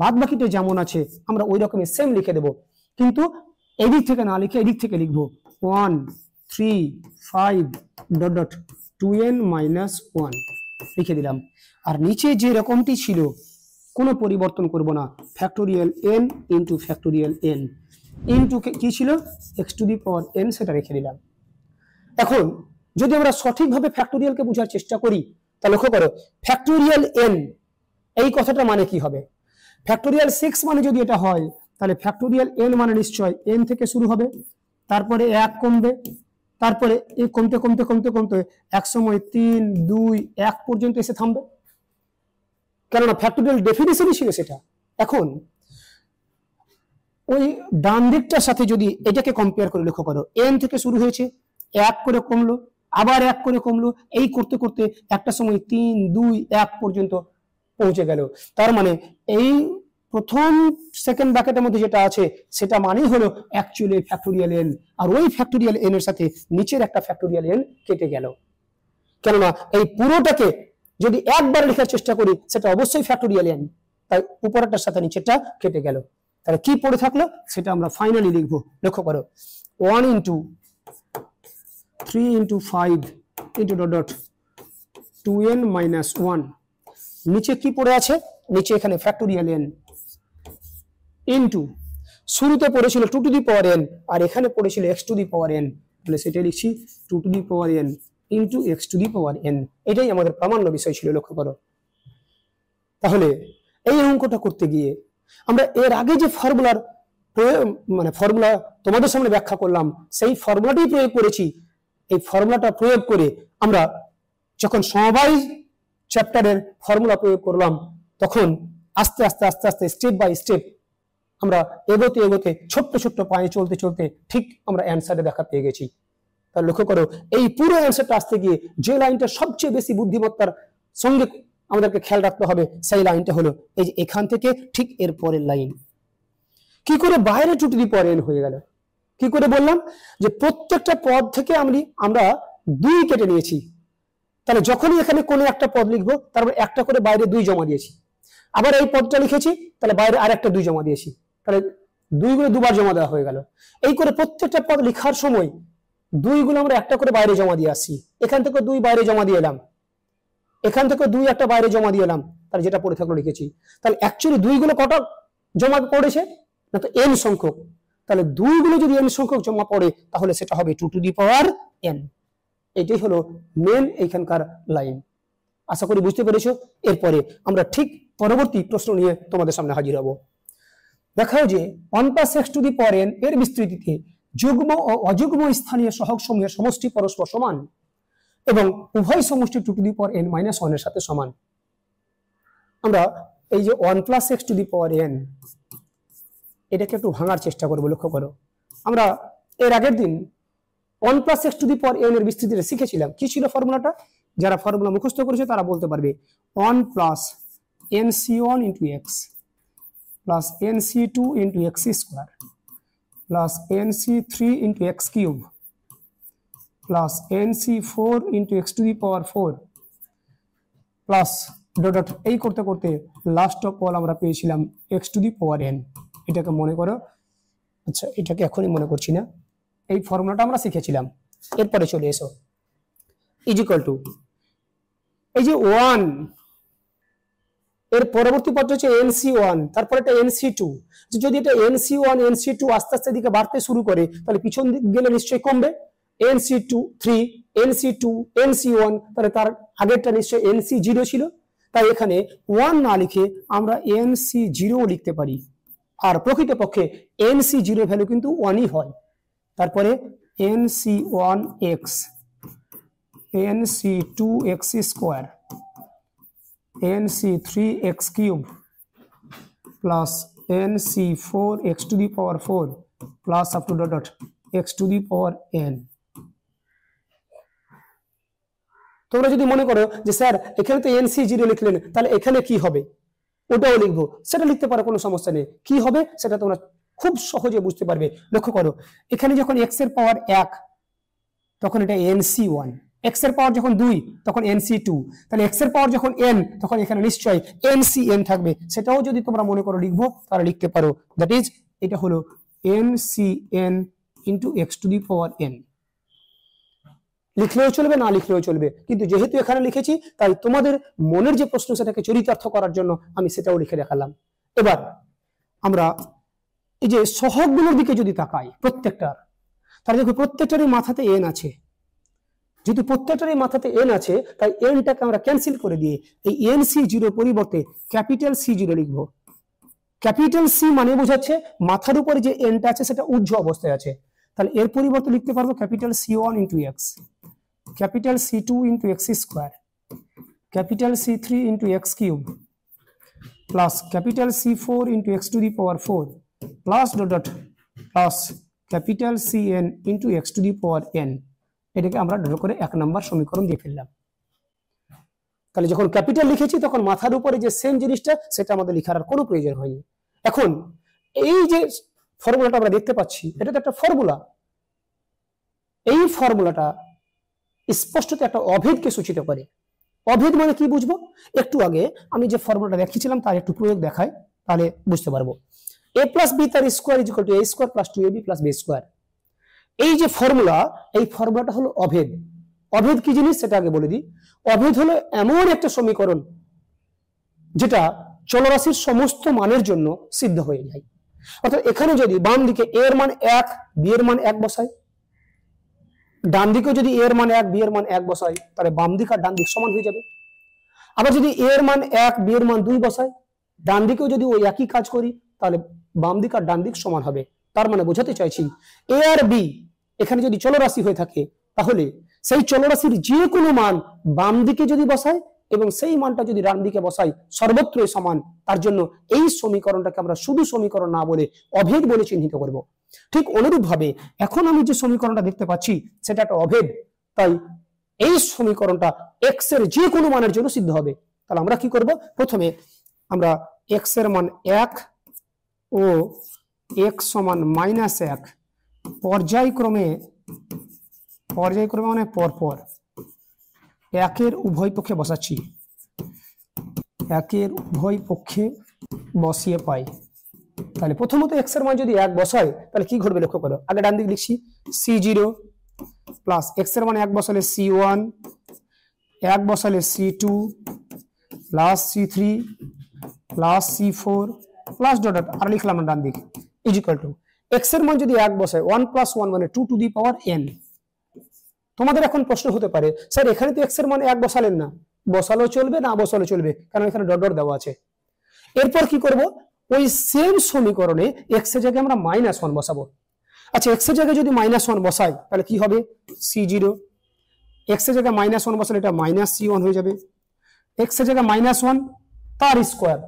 বাদ বাকিটা যেমন আছে আমরা ওই রকমই সেম লিখে দেব, কিন্তু এদিক থেকে না লিখে এদিক থেকে লিখবো 1 3 5 ডট ডট 2n-1 লিখে দিলাম। আর নিচে যে রকমটি ছিল কোনো পরিবর্তন করব না, factorial n into factorial n into কি ছিল x to the power n, সেটা রেখে দিলাম। এখন যদি আমরা সঠিকভাবে ফ্যাক্টোরিয়ালকে বোঝার চেষ্টা করি তাহলে লক্ষ্য করো ফ্যাক্টোরিয়াল n এই কথাটা মানে কি হবে। ফ্যাক্টোরিয়াল 6 মানে যদি এটা হয় তাহলে ফ্যাক্টোরিয়াল n মানে নিশ্চয় n থেকে শুরু হবে, তারপরে 1 কমবে, তারপরে এই কমতে কমতে কমতে কমতে এক সময় 3 2 1 পর্যন্ত এসে থামবে, কেননা ফ্যাক্টোরিয়াল ডেফিনিশনই ছিল সেটা। এখন ওই ডান দিকটার সাথে যদি এটাকে কম্পেয়ার করে লক্ষ্য করো, n থেকে শুরু হয়েছে 1 করে কমলো, আবার 1 করে কমলো, এই করতে করতে একটা সময় 3 2 1 পর্যন্ত পৌঁছে গেল। তার মানে এই প্রথম সেকেন্ড ব্র্যাকেটের মধ্যে যেটা আছে সেটা মানেই হলো অ্যাকচুয়ালি ফ্যাক্টোরিয়াল n, আর ওই ফ্যাক্টোরিয়াল n এর সাথে নিচের একটা ফ্যাক্টোরিয়াল n কেটে গেল। কেননা এই পুরোটাকে যদি একবার লেখার চেষ্টা করি সেটা অবশ্যই ফ্যাক্টোরিয়াল n, তাই উপরেরটার সাথে নিচেরটা কেটে গেল। তাহলে কি পড়ে থাকলো সেটা আমরা ফাইনালি লিখবো। লক্ষ্য করো 1 into 3 into 5 into dot dot 2n-1, নিচে কি পড়ে আছে, নিচে এখানে ফ্যাক্টোরিয়াল n ইন্টু শুরুতে পড়েছিল 2 টু দি পাওয়ার n আর এখানে পড়েছিল x to the power n, তাহলে সেটাই লিখছি 2 two the power n into x to the power n। এটাই আমাদের প্রামাণ্য বিষয় ছিল। লক্ষ্য করো তাহলে এই অঙ্কটা করতে গিয়ে আমরা এর আগে যে ফর্মুলার মানে ফর্মুলা তোমাদের সামনে ব্যাখ্যা করলাম সেই ফর্মুলাটাই প্রয়োগ করেছি। এই ফর্মুলাটা প্রয়োগ করে আমরা যখন সমবায় চ্যাপ্টারের ফর্মুলা প্রয়োগ করলাম তখন আস্তে আস্তে আস্তে আস্তে স্টেপ বাই স্টেপ আমরা এগোতে এগোতে ছোট্ট ছোট্ট পায়ে চলতে চলতে ঠিক আমরা অ্যান্সারে দেখা পেয়ে গেছি। তাহলে লক্ষ্য করো এই পুরো অ্যান্সারটা আসতে গিয়ে যে লাইনটা সবচেয়ে বেশি বুদ্ধিমত্তার সঙ্গে আমাদেরকে খেয়াল রাখতে হবে সেই লাইনটা হলো এই যে এখান থেকে ঠিক এর পরের লাইন। কি করে বাইরে 2 টু দি পাওয়ার n হয়ে গেল, কি করে বললাম যে প্রত্যেকটা পদ থেকে আমরা 2 কেটে নিয়েছি, তাহলে যখনই এখানে কোনো একটা পদ লিখবো তারপর একটা করে বাইরে 2 জমা দিয়েছি, আবার এই পদটা লিখেছি তাহলে বাইরে আরেকটা 2 জমা দিয়েছি, তাহলে 2 গুলো দুবার জমা দেওয়া হয়ে গেল। এই করে প্রত্যেকটা পদ লেখার সময় 2 গুলো আমরা একটা করে বাইরে জমা দিয়ে আসছি, এখান থেকে 2 বাইরে জমা দিয়ে এলাম, এখান থেকে 2 একটা বাইরে জমা দিয়ে এলাম, তাহলে যেটা পড়ে থাকলো লিখেছি। তাহলে অ্যাকচুয়ালি 2 গুলো কটা জমা পড়েছে না, তো n সংখ্যক। তাহলে 2 গুলো যদি n সংখ্যক জমা পড়ে তাহলে সেটা হবে 2 টু দি পাওয়ার n। এটাই হলো মেন এইখানকার লাইন। আশা করি বুঝতে পেরেছো। এরপরে আমরা ঠিক পরবর্তী প্রশ্ন নিয়ে তোমাদের সামনে হাজির হব। দেখাও যে 1 x to the power n এর বিস্তৃতিতে যুগ্ম ও অযুগ্ম স্থানীয় সহগসমূহের সমষ্টি পরস্পর সমান। এবং উভয় সমষ্টি 2 two the power n minus 1 এর সাথে সমান। আমরা এই যে 1 plus x to the power n এটাকে একটু ভাঙার চেষ্টা করবো। লক্ষ্য করো, আমরা এর আগের দিন 1 plus x to the power n এর বিস্তৃতিটা শিখেছিলাম। কি ছিল ফর্মুলাটা? যারা ফর্মুলা মুখস্থ করেছে তারা বলতে পারবে 1 plus nc1 into x plus nc2 into x square plus nc3 into X cube plus nc4 into X to the power 4 plus dot এই করতে করতে লাস্ট অফ অল আমরা পেয়েছিলাম x to the power n। এটাকে মনে করো, আচ্ছা এটাকে এখনই মনে করছি না, এই ফর্মুলাটা আমরা শিখেছিলাম। এরপরে চলে এসো ইজ ইকুয়াল টু এই যে 1 এর পরবর্তী পদ হচ্ছে nc1, তারপর এটা nc2। যদি এটা nc1 nc2 আস্তে আস্তে দিকে বাড়তে শুরু করে তাহলে পিছন দিক গেলে নিশ্চয়ই কমবে। nc2 3 nc2 nc1, তাহলে তার আগেরটা নিশ্চয়ই nc0 ছিল। তাই এখানে 1 না লিখে আমরা nc0 লিখতে পারি। আর প্রকৃতপক্ষে nc0 ভ্যালু কিন্তু 1ই হয়। তারপরে nc1x nc2x square nc3x cube plus nc4x two the power 4 plus up to dot x to the power n। তোমরা যদি মনে করো যে স্যার এখানে তো nc0 লিখলেন, তাহলে এখানে কি হবে ওটাও লিখবো, সেটা লিখতে পারো, কোনো সমস্যা নেই। কি হবে সেটা তোমরা খুব সহজে বুঝতে পারবে। লক্ষ্য করো, এখানে যখন x এর পাওয়ার 1 তখন এটা nc1, x এর পাওয়ার যখন 2 তখন nc2, তাহলে x এর পাওয়ার যখন n তখন এখানে নিশ্চয়ই ncn থাকবে। সেটাও যদি তোমরা মনে করো লিখবো তাহলে লিখতে পারো। দ্যাট ইজ এটা হলো ncn into X to the power n। লিখলেও চলবে, না লিখলেও চলবে, কিন্তু যেহেতু এখানে লিখেছি তাই তোমাদের মনের যে প্রশ্ন সেটাকে চরিতার্থ করার জন্য আমি সেটাও লিখে দেখালাম। এবার আমরা এই যে সহগগুলোর দিকে যদি তাকাই প্রত্যেকটার, তাহলে দেখো প্রত্যেকটারই মাথাতে n আছে। যেহেতু প্রত্যেকটারই মাথাতে n আছে তাই nটাকে আমরা ক্যান্সেল করে দিয়ে এই nc0 পরিবর্তে ক্যাপিটাল c0 লিখবো। ক্যাপিটাল c মানে বোঝাচ্ছে মাথার উপরে যে nটা আছে সেটা ঊর্ধ্ব অবস্থায় আছে। তাহলে এর পরিবর্তে লিখতে পারবো capital c1 into x, capital c2 into x square, capital c3 into X cube plus capital c4 into X to the power 4 plus dot plus capital cn into X to the power n। এটাকে আমরা ডট করে 1 নম্বর সমীকরণ দিয়ে ফেললাম। তাহলে যখন ক্যাপিটাল লিখেছি তখন মাথার উপরে যে সেম জিনিসটা সেটা আমাদের লেখার আর কোনো প্রয়োজন হয়নি। এখন এই যে ফর্মুলাটা আমরা দেখতে পাচ্ছি এটা তো একটা ফর্মুলা। এই ফর্মুলাটা স্পষ্টত একটা অভেদকে সূচিত করে। অভেদ মানে কি বুঝবো? একটু আগে আমি যে ফর্মুলাটা দেখিয়েছিলাম তার একটু প্রয়োগ দেখাই, তাহলে বুঝতে পারবো। a প্লাস বি তার square is equal two a square plus 2ab plus b square. এই যে ফর্মুলা, এই ফর্মুলাটা হলো অভেদ। অভেদ কি জিনিস সেটা আগে বলে দিই। অভেদ হলো এমন একটা সমীকরণ যেটা চলরাশির সমস্ত মানের জন্য সিদ্ধ হয়ে যায়। অর্থাৎ এখানে যদি বাম দিকে a এর মান 1 b এর মান 1 বসাই, ডান দিকে যদি a এর মান 1 b এর মান 1 বসাই, তাহলে বাম দিক আর ডান দিক সমান হয়ে যাবে। আবার যদি a এর মান 1 b এর মান 2 বসাই, ডান দিকেও যদি ওই একই কাজ করি তাহলে বাম দিক আর ডান দিক সমান হবে। তার মানে বোঝাতে চাইছি a আর b এখানে যদি চলরাশি হয়ে থাকে তাহলে সেই চলরাশির যে কোনো মান বাম দিকে যদি বসাই এবং সেই মানটা যদি ডান দিকে বসাই সর্বত্রই সমান। তার জন্য এই সমীকরণটাকে আমরা শুধু সমীকরণ না বলে অভেদ বলে চিহ্নিত করব। ঠিক অনুরূপভাবে এখন আমি যে সমীকরণটা দেখতে পাচ্ছি সেটা একটা অভেদ, তাই এই সমীকরণটা x এর যে কোনো মানের জন্য সিদ্ধ হবে। তাহলে আমরা কি করব? প্রথমে আমরা x এর মান 1 ও x সমান -1 পর্যায়ক্রমে মানে পরপর একের উভয় পক্ষে বসাচ্ছি, একের উভয় পক্ষে বসিয়ে পাই। তাহলে প্রথমত x এর মান যদি 1 বসাই তাহলে কি ঘটবে লক্ষ্য করো। আগে ডান দিকে লিখছি c0 প্লাস x এর মান 1 বসালে c1, 1 বসালে c2 plus c3 plus c4 plus dot আর লিখলাম ডান দিকে ইজ ইকুয়াল টু x এর মান যদি 1 বসাই 1 প্লাস 1 মানে 2 টু দি পাওয়ার n। তোমাদের এখন প্রশ্ন হতে পারে স্যার এখানে তো x এর মান 1 বসালেন না, বসালেও চলবে না বসালেও চলবে, কারণ এখানে ডট ডট দেওয়া আছে। এরপর কি করব? ওই সেম সমীকরণে x এর জায়গায় আমরা -1 বসাবো। আচ্ছা x এর জায়গায় যদি -1 বসাই তাহলে কি হবে? c0 এক্স এর জায়গায় -1 বসালে এটা -c1 হয়ে যাবে, এক্স এর জায়গায় -1 তার স্কোয়ার,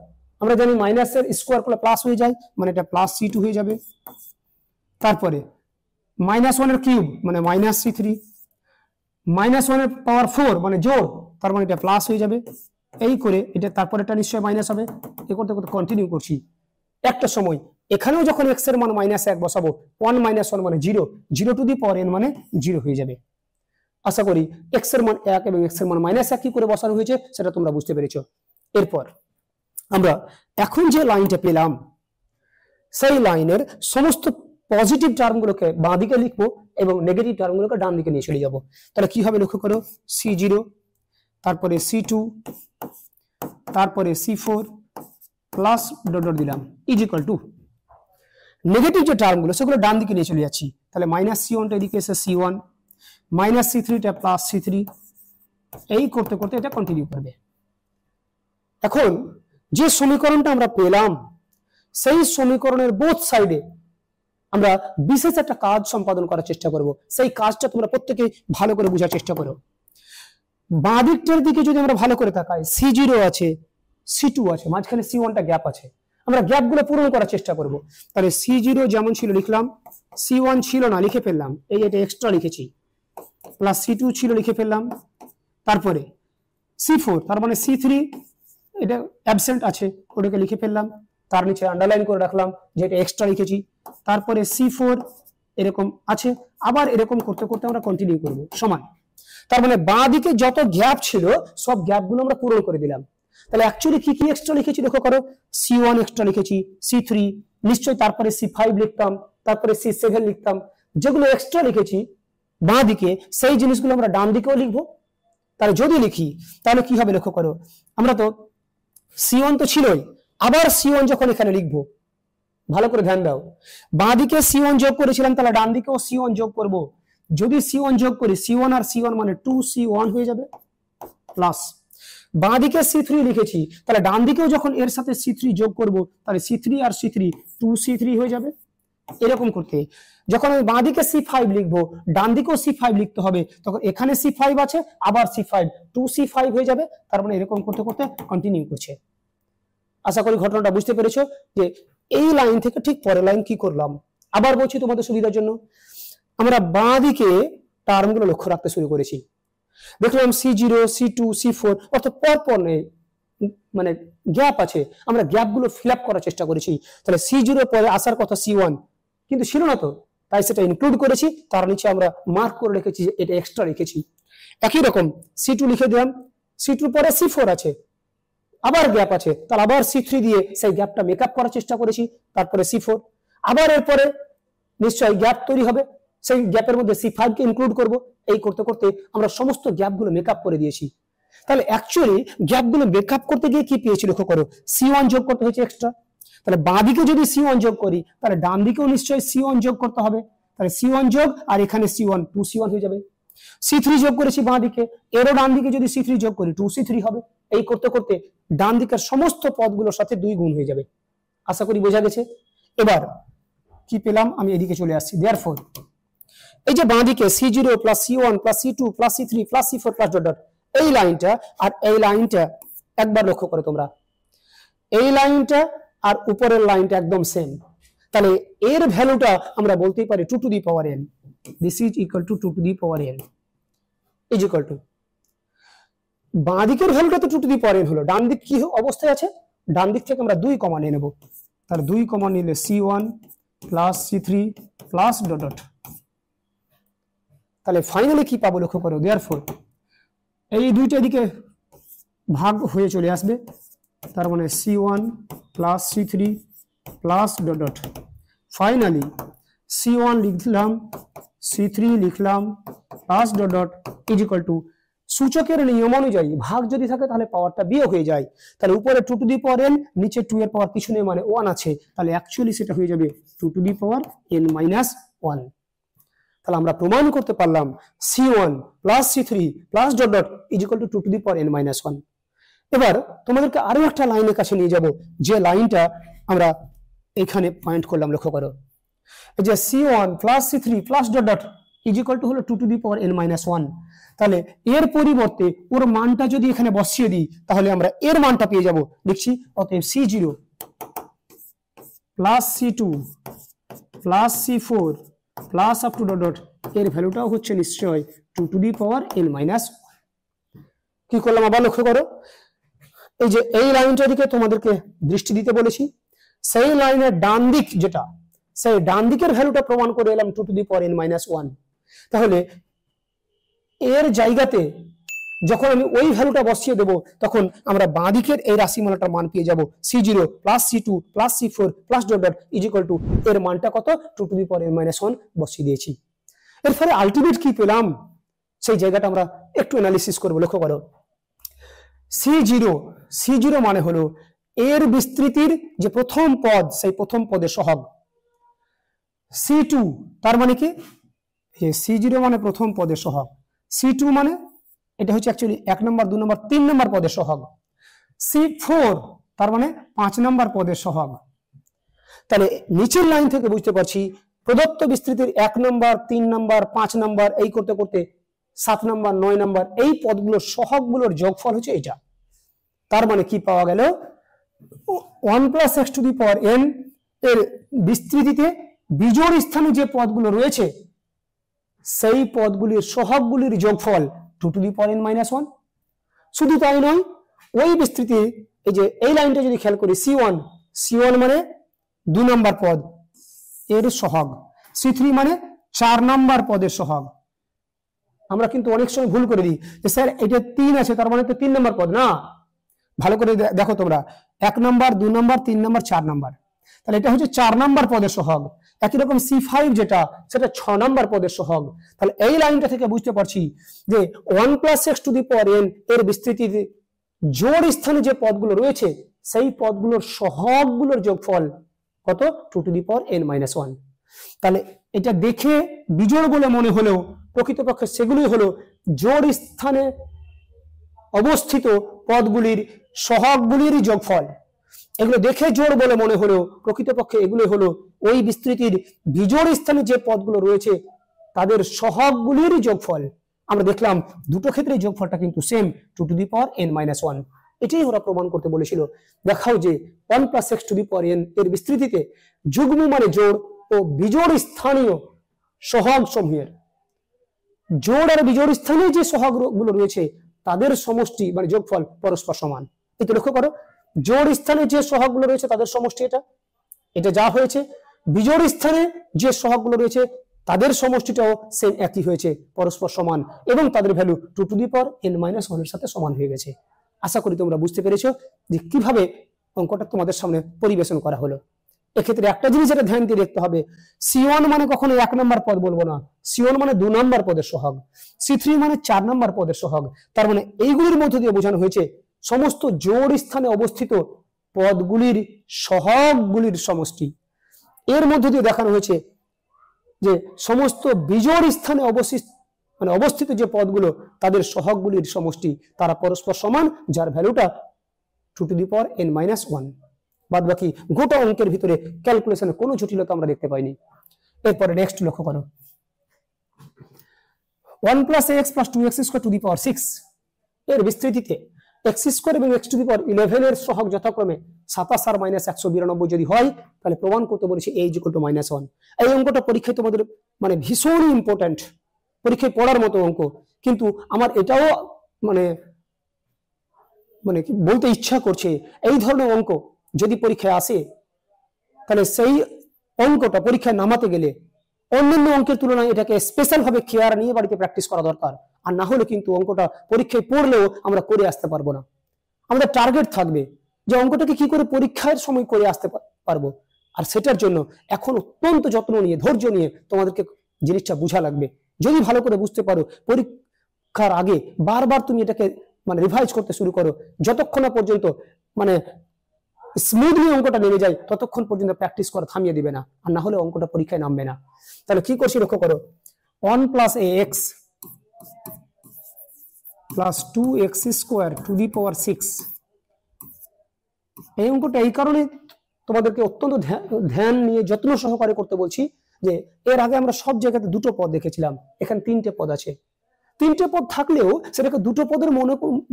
আমরা জানি মাইনাসের স্কোয়ার করলে প্লাস হয়ে যায়, মানে এটা +c2 হয়ে যাবে। তারপরে -1 এর কিউব মানে -c3, -1 এর পাওয়ার 4 মানে জোড়, তার মানে এটা প্লাস হয়ে যাবে। এই করে এটা তারপরে এটা নিশ্চয়ই মাইনাস হবে। এ করতে করতে কন্টিনিউ করছি। একটা সময় এখানেও যখন x এর মান -1 বসাবো, 1 - 1 মানে 0, 0 টু দি পাওয়ার n মানে 0 হয়ে যাবে। আশা করি x এর মান 1 এবং x এর মান -1 কি করে বসানো হয়েছে সেটা তোমরা বুঝতে পেরেছো। এরপর আমরা এখন যে লাইনটা পেলাম সেই লাইনের সমস্ত পজিটিভ টার্মগুলোকে বাঁ দিকে লিখবো এবং নেগেটিভ টার্মগুলোকে ডান দিকে নিয়ে চলে যাব। তাহলে কি হবে লক্ষ্য করো, c0, তারপরে c2, তারপরে c4 প্লাস ডট ডট দিলাম ইজ ইকুয়াল টু নেগেটিভ যে টার্মগুলো সেগুলো ডান দিকে নিয়ে চলে যাচ্ছি। তাহলে -c1টা এদিকে এসে c1, -c3টা +c3, এই করতে করতে এটা কন্টিনিউ করবে। এখন যে সমীকরণটা আমরা পেলাম সেই সমীকরণের বোথ সাইডে আমরা বিশেষ একটা কাজ সম্পাদন করার চেষ্টা করব। সেই কাজটা তোমরা প্রত্যেকে ভালো করে বোঝার চেষ্টা করো। বাঁ দিকটার দিকে যদি আমরা ভালো করে তাকাই, c0 আছে, c2 আছে, মাঝখানে c1টা গ্যাপ আছে, আমরা গ্যাপগুলো পূরণ করার চেষ্টা করব। তাহলে c0 যেমন ছিল লিখলাম, c1 ছিল না লিখে ফেললাম, এই এটা এক্সট্রা লিখেছি, প্লাস c2 ছিল লিখে ফেললাম, তারপরে c4 তার মানে c3 এটা অ্যাবসেন্ট আছে ওটাকে লিখে ফেললাম, তার নিচে আন্ডারলাইন করে রাখলাম যে এটা এক্সট্রা লিখেছি, তারপরে c4 এরকম আছে, আবার এরকম করতে করতে আমরা কন্টিনিউ করব সমান। তার মানে বাঁ দিকে যত গ্যাপ ছিল সব গ্যাপগুলো আমরা পূরণ করে দিলাম। তাহলে অ্যাকচুয়ালি কি কি এক্সট্রা লিখেছি দেখো করো, c1 এক্সট্রা লিখেছি, c3 নিশ্চয়ই, তারপরে c5 লিখতাম, তারপরে c7 লিখতাম, যেগুলো এক্সট্রা লিখেছি বাঁ দিকে সেই জিনিসগুলো আমরা ডান দিকেও লিখবো। তাহলে যদি লিখি তাহলে কি হবে লক্ষ্য করো, আমরা তো c1 তো ছিলই, আবার c1 যখন এখানে লিখবো, ভালো করে ধ্যান দাও, বাঁ দিকে c1 যোগ করেছিলাম তাহলে ডান দিকেও c1 যোগ করব। যদি c1 যোগ করি, c1 আর c1 মানে 2c1 হয়ে যাবে, প্লাস বাঁ দিকে c3 লিখেছি, তাহলে ডান দিকেও যখন এর সাথে c3 যোগ করব তাহলে c3 আর c3 2c3 হয়ে যাবে। এরকম করতে যখন আমি বাঁ দিকে c5 লিখবো, ডান দিকেও c5 লিখতে হবে, তখন এখানে c5 আছে, আবার c5 2c5 হয়ে যাবে। তার মানে এরকম করতে করতে কন্টিনিউ করছে। আশা করি ঘটনাটা বুঝতে পেরেছো যে এই লাইন থেকে ঠিক পরের লাইন কি করলাম। আবার বলছি তোমাদের সুবিধার জন্য, আমরা বাঁ দিকে টার্মগুলো লক্ষ্য রাখতে শুরু করেছি। দেখলাম c0, c2, c4 অর্থাৎ পরপর নেই, মানে গ্যাপ আছে, আমরা গ্যাপগুলো ফিল আপ করার চেষ্টা করেছি। তাহলে c0 পরে আসার কথা c1 কিন্তু ছিল না, তো তাই সেটা ইনক্লুড করেছি, তার নিচে আমরা মার্ক করে রেখেছি যে এটা এক্সট্রা রেখেছি। একই রকম c2 লিখে দিলাম, c2 পরে c4 আছে, আবার গ্যাপ আছে, তাহলে আবার c3 দিয়ে সেই গ্যাপটা মেকআপ করার চেষ্টা করেছি, তারপরে c4, আবার এরপরে নিশ্চয়ই গ্যাপ তৈরি হবে, সেই গ্যাপের মধ্যে c5 কে ইনক্লুড করব। এই করতে করতে আমরা সমস্ত গ্যাপগুলো মেকআপ করে দিয়েছি। তাহলে অ্যাকচুয়ালি গ্যাপগুলো মেকআপ করতে গিয়ে কি পেয়েছি লক্ষ্য করো, c1 যোগ করতে হয়েছে এক্সট্রা। তাহলে বাঁ দিকে যদি c1 যোগ করি তাহলে ডান দিকেও নিশ্চয়ই c1 যোগ করতে হবে, তাহলে c1 যোগ আর এখানে c1 2c1 হয়ে যাবে। c3 যোগ করেছি বাঁ দিকে, এরও ডান দিকে যদি c3 যোগ করি 2c3 হবে। এই করতে করতে ডান দিকের সমস্ত পদগুলোর সাথে 2 গুণ হয়ে যাবে। আশা করি বোঝা গেছে। এবার কি পেলাম, আমি এদিকে চলে আসছি। দেয়ারফর এই যে বাঁ দিকে c0 plus c1 plus c2 plus c3 plus c4 plus dot dot, এই লাইনটা আর এই লাইনটা একবার লক্ষ্য করো তোমরা, এই লাইনটা আর উপরের লাইনটা একদম সেম। তাহলে এর ভ্যালুটা আমরা বলতেই পারি 2 two the power n, this is equal two 2 two the power n is equal two, বাঁ দিকের ভ্যালুটা তো 2 টু দি পাওয়ার n হলো, ডান দিক কি অবস্থায় আছে, ডান দিক থেকে আমরা 2 কমন নিয়ে নেব। তাহলে 2 কমন নিলে c1 plus c3 plus dot dot, তাহলে ফাইনালি কি পাবো লক্ষ্য করো, দেয়ারফর এই দুইটা দিকে ভাগ হয়ে চলে আসবে, তার মানে c1 plus c3 plus dot dot, finally c1 লিখলাম, c3 লিখলাম plus dot dot is equal two, সূচকের নিয়ম অনুযায়ী ভাগ যদি থাকে তাহলে পাওয়ারটা বিয়োগ হয়ে যায়। তাহলে উপরে 2 টু দি পাওয়ার n, নিচে 2 এর পাওয়ার কিছু নেই মানে 1 আছে, তাহলে অ্যাকচুয়ালি সেটা হয়ে যাবে 2 two the power n minus 1। তাহলে আমরা প্রমাণ করতে পারলাম c1 plus c3 plus dot dot is equal two 2 two the power n minus 1। এবার তোমাদেরকে আরো একটা লাইনের কাছে নিয়ে যাব, যে লাইনটা আমরা এখানে পয়েন্ট করলাম লক্ষ্য করো, যে c1 plus c3 plus dot dot is equal to হলো 2 two the power n minus 1। তাহলে এর পরিবর্তে ওর মানটা যদি এখানে বসিয়ে দিই তাহলে আমরা এর মানটা পেয়ে যাব। লিখছি অতএব C0 plus C2 plus C4 plus up to dot dot এর ভ্যালুটাও হচ্ছে নিশ্চয় 2 two the power n minus. কি করলাম আবার লক্ষ্য করো, এই যে এই লাইনটার দিকে তোমাদেরকে দৃষ্টি দিতে বলেছি, সেই লাইনের ডান দিক যেটা, সেই ডান দিকের ভ্যালুটা প্রমাণ করে এলাম 2 two the power n minus 1। তাহলে এর জায়গাতে যখন আমি ওই ভ্যালুটা বসিয়ে দেব তখন আমরা বাঁ দিকের এই রাশিমালাটার মান পেয়ে যাব C0 plus C2 plus C4 plus dot dot is equal two এর মানটা কত 2 two the power n minus 1 বসিয়ে দিয়েছি। এর ফলে আলটিমেট কি পেলাম সেই জায়গাটা আমরা একটু অ্যানালিসিস করব। লক্ষ্য করো, C0 মানে হলো এর বিস্তৃতির যে প্রথম পদ, সেই প্রথম পদের সহগ। C2 তার মানে কি, C0 মানে প্রথম পদের সহগ, C2 মানে এটা হচ্ছে অ্যাকচুয়ালি 1 নম্বর 2 নম্বর 3 নম্বর পদের সহগ, C4 তার মানে 5 নম্বর পদের সহগ। তাহলে নিচের লাইন থেকে বুঝতে পারছি প্রদত্ত বিস্তৃতির 1 নম্বর 3 নম্বর 5 নম্বর এই করতে করতে 7 নম্বর 9 নম্বর এই পদগুলোর সহগগুলোর যোগফল হচ্ছে এটা। তার মানে কি পাওয়া গেল, 1 plus x to the power n এর বিস্তৃতিতে বিজোড় স্থানে যে পদগুলো রয়েছে সেই পদগুলির সহগগুলির যোগফল 2 two the power n minus 1। শুধু তাই নয়, ওই বিস্তৃতি এই যে এই লাইনটা যদি খেয়াল করি C1 মানে 2 নম্বর পদ এর সহগ, C3 মানে 4 নম্বর পদের সহগ। আমরা কিন্তু অনেক সময় ভুল করে দিই যে স্যার এটা 3 আছে তার মানে তো 3 নম্বর পদ না। ভালো করে দেখো তোমরা, 1 নম্বর 2 নম্বর 3 নম্বর 4 নম্বর, তাহলে এটা হচ্ছে 4 নম্বর পদের সহগ। একই রকম C5 যেটা সেটা 6 নম্বর পদের সহগ। তাহলে এই লাইনটা থেকে বুঝতে পারছি যে 1 plus x to the power n এর বিস্তৃতিতে জোড় স্থানে যে পদগুলো রয়েছে সেই পদগুলোর সহগগুলোর যোগফল কত 2 two the power n minus 1। তাহলে এটা দেখে বিজোড় বলে মনে হলেও প্রকৃতপক্ষে সেগুলোই হলো জোড় স্থানে অবস্থিত পদগুলির সহগগুলির যোগফল। এগুলো দেখে জোড় বলে মনে হলেও প্রকৃতপক্ষে এগুলো হলো ওই বিস্তৃতির বিজোড় স্থানে যে পদগুলো রয়েছে তাদের সহগগুলির যোগফল। আমরা দেখলাম দুটো ক্ষেত্রে যোগফলটা কিন্তু same 2 two the power n minus 1। এটাই ওরা প্রমাণ করতে বলেছিল। দেখাও যে 1 plus x to the power n এর বিস্তৃতিতে যুগ্ম মানে জোড় ও বিজোড় স্থানীয় সহগ সমূহের জোড় আর বিজোড় স্থানীয় যে সহগগুলো রয়েছে তাদের সমষ্টি মানে যোগফল পরস্পর সমান। এটা লক্ষ্য করো, জোড় স্থানে যে সহগগুলো রয়েছে তাদের সমষ্টি এটা যা হয়েছে, বিজোড় স্থানে যে সহগগুলো রয়েছে তাদের সমষ্টিটাও সেম একই হয়েছে, পরস্পর সমান, এবং তাদের value 2 two the power n minus 1 এর সাথে সমান হয়ে গেছে। আশা করি তোমরা বুঝতে পেরেছো যে কিভাবে অঙ্কটা তোমাদের সামনে পরিবেশন করা হলো। এক্ষেত্রে একটা জিনিস যেটা ধ্যান দিয়ে দেখতে হবে, C1 মানে কখনো 1 নম্বর পদ বলবো না, C1 মানে 2 নম্বর পদের সহগ, C3 মানে 4 নম্বর পদের সহগ। তার মানে এইগুলির মধ্য দিয়ে বোঝানো হয়েছে সমস্ত জোড় স্থানে অবস্থিত পদগুলির সহগগুলির সমষ্টি। এর মধ্য দিয়ে দেখানো হয়েছে যে সমস্ত বিজোড় স্থানে অবস্থিত যে পদগুলো তাদের সহগগুলির সমষ্টি তারা পরস্পর সমান, যার ভ্যালুটা 2 two the power n minus 1। বাদ বাকি গোটা অঙ্কের ভিতরে ক্যালকুলেশনে কোনো জটিলতা আমরা দেখতে পাইনি। এরপরে নেক্সট লক্ষ্য করো, 1 plus ax plus 2x square to the power 6 এর বিস্তৃতিতে x স্কয়ার এবং x টু দি পাওয়ার 11 এর সহগ যথাক্রমে 27 আর মাইনাস 192 যদি হয় তাহলে প্রমাণ করতে বলেছি a ইকুয়াল টু মাইনাস 1। এই অঙ্কটা পরীক্ষায় তোমাদের মানে ভীষণই ইম্পর্টেন্ট, পরীক্ষায় পড়ার মতো অঙ্ক। কিন্তু আমার এটাও মানে কি বলতে ইচ্ছা করছে, এই ধরনের অঙ্ক যদি পরীক্ষায় আসে তাহলে সেই অঙ্কটা পরীক্ষায় নামাতে গেলে অন্যান্য অঙ্কের তুলনায় এটাকে স্পেশাল ভাবে কেয়ার নিয়ে বাড়িতে প্র্যাকটিস করা দরকার। আর না হলে কিন্তু অঙ্কটা পরীক্ষায় পড়লেও আমরা করে আসতে পারবো না। আমাদের টার্গেট থাকবে যে অঙ্কটাকে কি করে পরীক্ষার সময় করে আসতে পারবো, আর সেটার জন্য এখন অত্যন্ত যত্ন নিয়ে ধৈর্য নিয়ে তোমাদেরকে জিনিসটা বোঝা লাগবে। যদি ভালো করে বুঝতে পারো পরীক্ষার আগে বারবার তুমি এটাকে মানে রিভাইজ করতে শুরু করো, যতক্ষণ না পর্যন্ত মানে স্মুথলি অঙ্কটা নেমে যায় ততক্ষণ পর্যন্ত প্র্যাকটিস করা থামিয়ে দিবে না, আর না হলে অঙ্কটা পরীক্ষায় নামবে না। তাহলে কি করছি লক্ষ্য করো, 1 plus ax plus 2x square to the power 6। এই অঙ্কটা এই কারণে তোমাদেরকে অত্যন্ত ধ্যান নিয়ে যত্ন সহকারে করতে বলছি যে এর আগে আমরা সব জায়গাতে দুটো পদ দেখেছিলাম, এখানে 3টে পদ আছে। তিনটে পদ থাকলেও সেটাকে দুটো পদের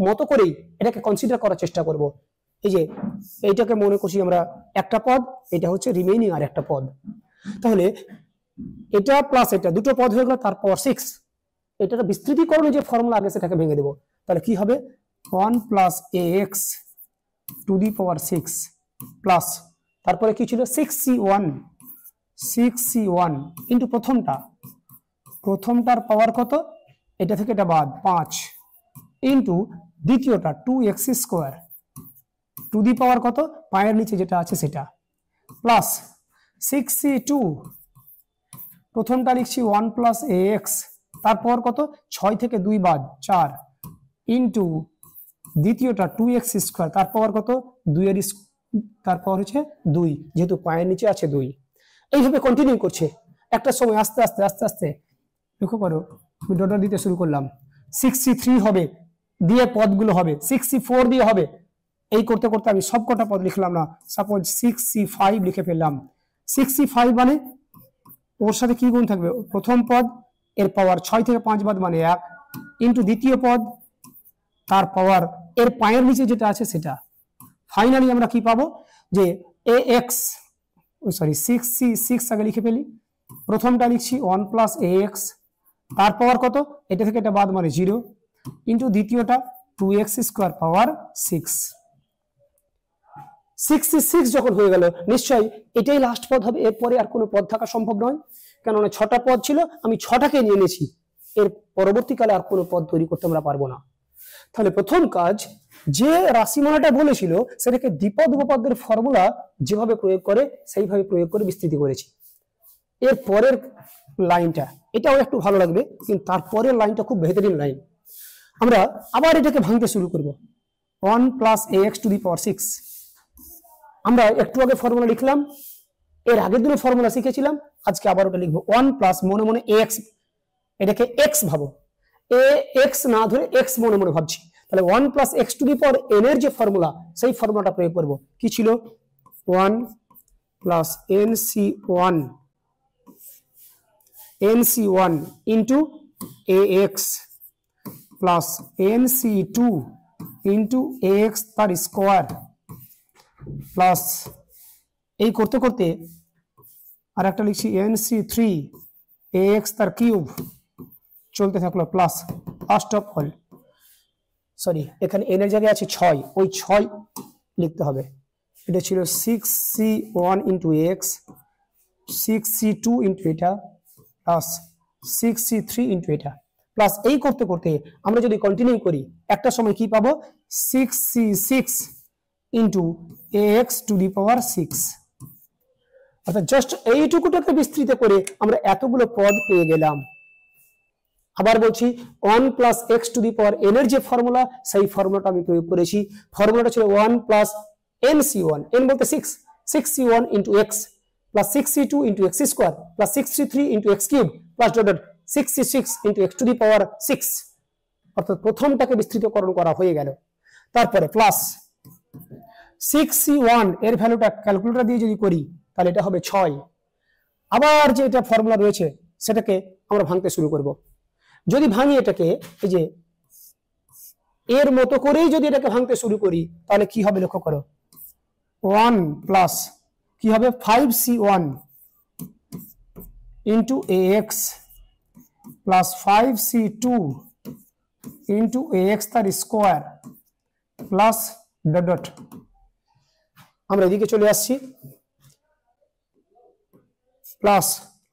মতো করেই এটাকে কনসিডার করার চেষ্টা করব। এই যে এইটাকে মনে করছি আমরা একটা পদ, এটা হচ্ছে রিমেইনিং আর একটা পদ। তাহলে এটা প্লাস এটা দুটো পদ হয়ে গেল, তার পাওয়ার 6। এটার বিস্তৃতিকরণে যে ফর্মুলা আগে সেটাকে ভেঙে দেব। তাহলে কি হবে 1 plus ax to the power 6 plus তারপরে কি ছিল 6c1 ইন্টু প্রথমটার পাওয়ার কত, এটা থেকে এটা বাদ 5 ইন্টু দ্বিতীয়টা 2x স্কোয়ার টু দি পাওয়ার কত, পায়ের নিচে যেটা আছে সেটা, প্লাস 6c2 প্রথমটা লিখছি 1 প্লাস ax তারপর কত 6 থেকে 2 বাদ 4 ইন্টু দ্বিতীয়টা 2x স্কোয়ার তার পাওয়ার কত 2 এর তারপর হচ্ছে 2, যেহেতু পায়ের নিচে আছে 2। এইভাবে কন্টিনিউ করছে। একটা সময় আস্তে আস্তে আস্তে আস্তে লক্ষ্য করো আমি ডট দিতে শুরু করলাম, 6c3 হবে দিয়ে পদগুলো হবে, 6c4 দিয়ে হবে। এই করতে করতে আমি সবকটা পদ লিখলাম না, সাপোজ 6c5 লিখে ফেললাম। 6c5 মানে ওর সাথে কি গুণ থাকবে, প্রথম পদ এর পাওয়ার 6 থেকে 5 বাদ মানে 1 ইন্টু দ্বিতীয় পদ তার পাওয়ার এর পায়ের নিচে যেটা আছে সেটা। ফাইনালি আমরা কি পাবো যে ax 6c6 আগে লিখে ফেলি, প্রথমটা লিখছি 1 প্লাস ax তার পাওয়ার কত, এটা থেকে এটা বাদ মানে 0 ইন্টু দ্বিতীয়টা 2x স্কোয়ার পাওয়ার 6। 66 যখন হয়ে গেল নিশ্চয়ই এটাই লাস্ট পদ হবে, এরপরে আর কোনো পদ থাকা সম্ভব নয়, কেননা 6টা পদ ছিল, আমি 6টাকে নিয়ে নিয়েছি, এর পরবর্তীকালে আর কোনো পদ তৈরি করতে আমরা পারবো না। তাহলে প্রথম কাজ, যে রাশিমালাটা বলেছিল সেটাকে দ্বিপদ উপপাদ্যের ফর্মুলা যেভাবে প্রয়োগ করে সেইভাবে প্রয়োগ করে বিস্তৃতি করেছি। এর পরের লাইনটা এটাও একটু ভালো লাগবে, কিন্তু তারপরের লাইনটা খুব বেহতরিন লাইন। আমরা আবার এটাকে ভাঙতে শুরু করব। 1 plus ax to the power 6, আমরা একটু আগে ফর্মুলা লিখলাম, এর আগের দিনে ফর্মুলা শিখেছিলাম, আজকে আবার ওটা লিখবো। 1 প্লাস মনে মনে ax, এটাকে x ভাবো, ax না ধরে x মনে মনে ভাবছি। তাহলে 1 plus x to the power n এর যে ফর্মুলা সেই ফর্মুলাটা প্রয়োগ করব। কি ছিল 1 plus nc1 into ax plus nc2 into ax তার স্কোয়ার প্লাস এই করতে করতে আর একটা লিখছি nc3 ax তার কিউব চলতে থাকলো প্লাস ফার্স্ট অফ অল এখানে n এর জায়গায় আছে 6, ওই 6 লিখতে হবে। এটা ছিল 6c1 into ax, 6c2 into এটা প্লাস 6c3 ইন্টু এটা প্লাস এই করতে করতে আমরা যদি কন্টিনিউ করি একটা সময় কি পাবো 6c6 into ax to the power 6। অর্থাৎ জাস্ট এইটুকুটাকে বিস্তৃত করে আমরা এতগুলো পদ পেয়ে গেলাম। আবার বলছি 1 plus x to the power n এর যে ফর্মুলা সেই ফর্মুলাটা আমি প্রয়োগ করেছি। ফর্মুলাটা ছিল 1 প্লাস nc1, n বলতে 6c1 into x plus 6c2 into x square plus 6c3 into X cube plus dot 66 into X to the power 6। অর্থাৎ প্রথমটাকে বিস্তৃতকরণ করা হয়ে গেল। তারপরে প্লাস 6c1 এর ভ্যালুটা ক্যালকুলেটর দিয়ে যদি করি তাহলে এটা হবে 6। আবার যে এটা ফর্মুলা রয়েছে সেটাকে আমরা ভাঙতে শুরু করব। যদি ভাঙি এটাকে এই যে এর মতো করেই যদি এটাকে ভাঙতে শুরু করি তাহলে কি হবে লক্ষ্য করো, 1 প্লাস কি হবে 5c1 into ax plus 5c2 into ax তার স্কোয়ার প্লাস ডট ডট। আমরা এদিকে চলে আসছি প্লাস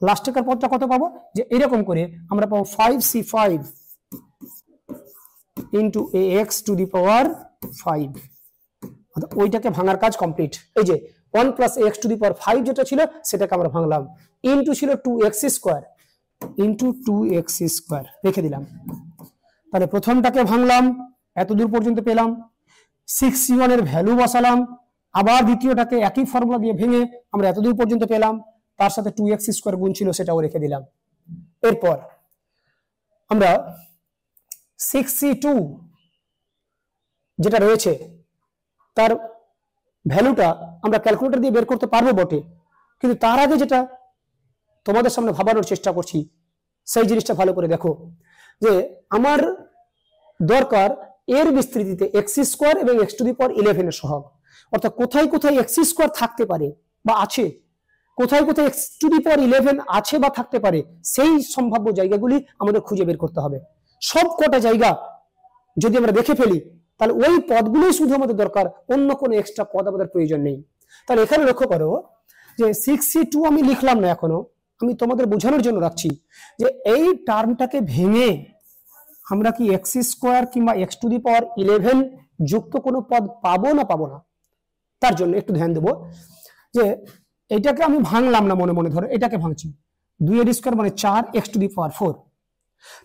লাস্টের পদটা কত পাবো, যে এরকম করে আমরা পাবো 5c5 into ax to the power 5। ওইটাকে ভাঙার কাজ কমপ্লিট। এই যে 1 plus ax to the power 5 যেটা ছিল সেটাকে আমরা ভাঙলাম, ইন্টু ছিল 2x square into 2x square রেখে দিলাম। তাহলে প্রথমটাকে ভাঙলাম, এত দূর পর্যন্ত পেলাম, 6c1 এর ভ্যালু বসালাম, আবার দ্বিতীয়টাকে একই ফর্মুলা দিয়ে ভেঙে আমরা এত দূর পর্যন্ত পেলাম, তার সাথে 2x স্কোয়ার গুণ ছিল সেটাও রেখে দিলাম। এরপর আমরা 6c2 যেটা রয়েছে তার ভ্যালুটা আমরা ক্যালকুলেটর দিয়ে বের করতে পারবো বটে, কিন্তু তার আগে যেটা তোমাদের সামনে ভাবানোর চেষ্টা করছি সেই জিনিসটা ভালো করে দেখো। যে আমার দরকার এর বিস্তৃতিতে এক্স স্কোয়ার এবং এক্স টু দি পাওয়ার 11 এর সহগ, অর্থাৎ কোথায় কোথায় এক্স স্কোয়ার থাকতে পারে বা আছে, কোথায় কোথায় এক্স টু দি পাওয়ার 11 আছে বা থাকতে পারে, সেই সম্ভাব্য জায়গাগুলি আমাদের খুঁজে বের করতে হবে। সব কটা জায়গা যদি আমরা দেখে ফেলি তাহলে ওই পদগুলোই শুধু আমাদের দরকার, অন্য কোনো এক্সট্রা পদ আমাদের প্রয়োজন নেই। তাহলে এখানে লক্ষ্য করো যে 6c2 আমি লিখলাম না এখনো, আমি তোমাদের বোঝানোর জন্য রাখছি যে এই টার্মটাকে ভেঙে আমরা কি এক্স স্কোয়ার কিংবা এক্স টু দি পাওয়ার 11 যুক্ত কোনো পদ পাবো না পাবো না, তার জন্য একটু ধ্যান দেবো যে এটাকে আমি ভাঙলাম না, মনে মনে ধরো এটাকে ভাঙছি, 2 এর স্কোয়ার মানে 4 এক্স টু দি পাওয়ার 4,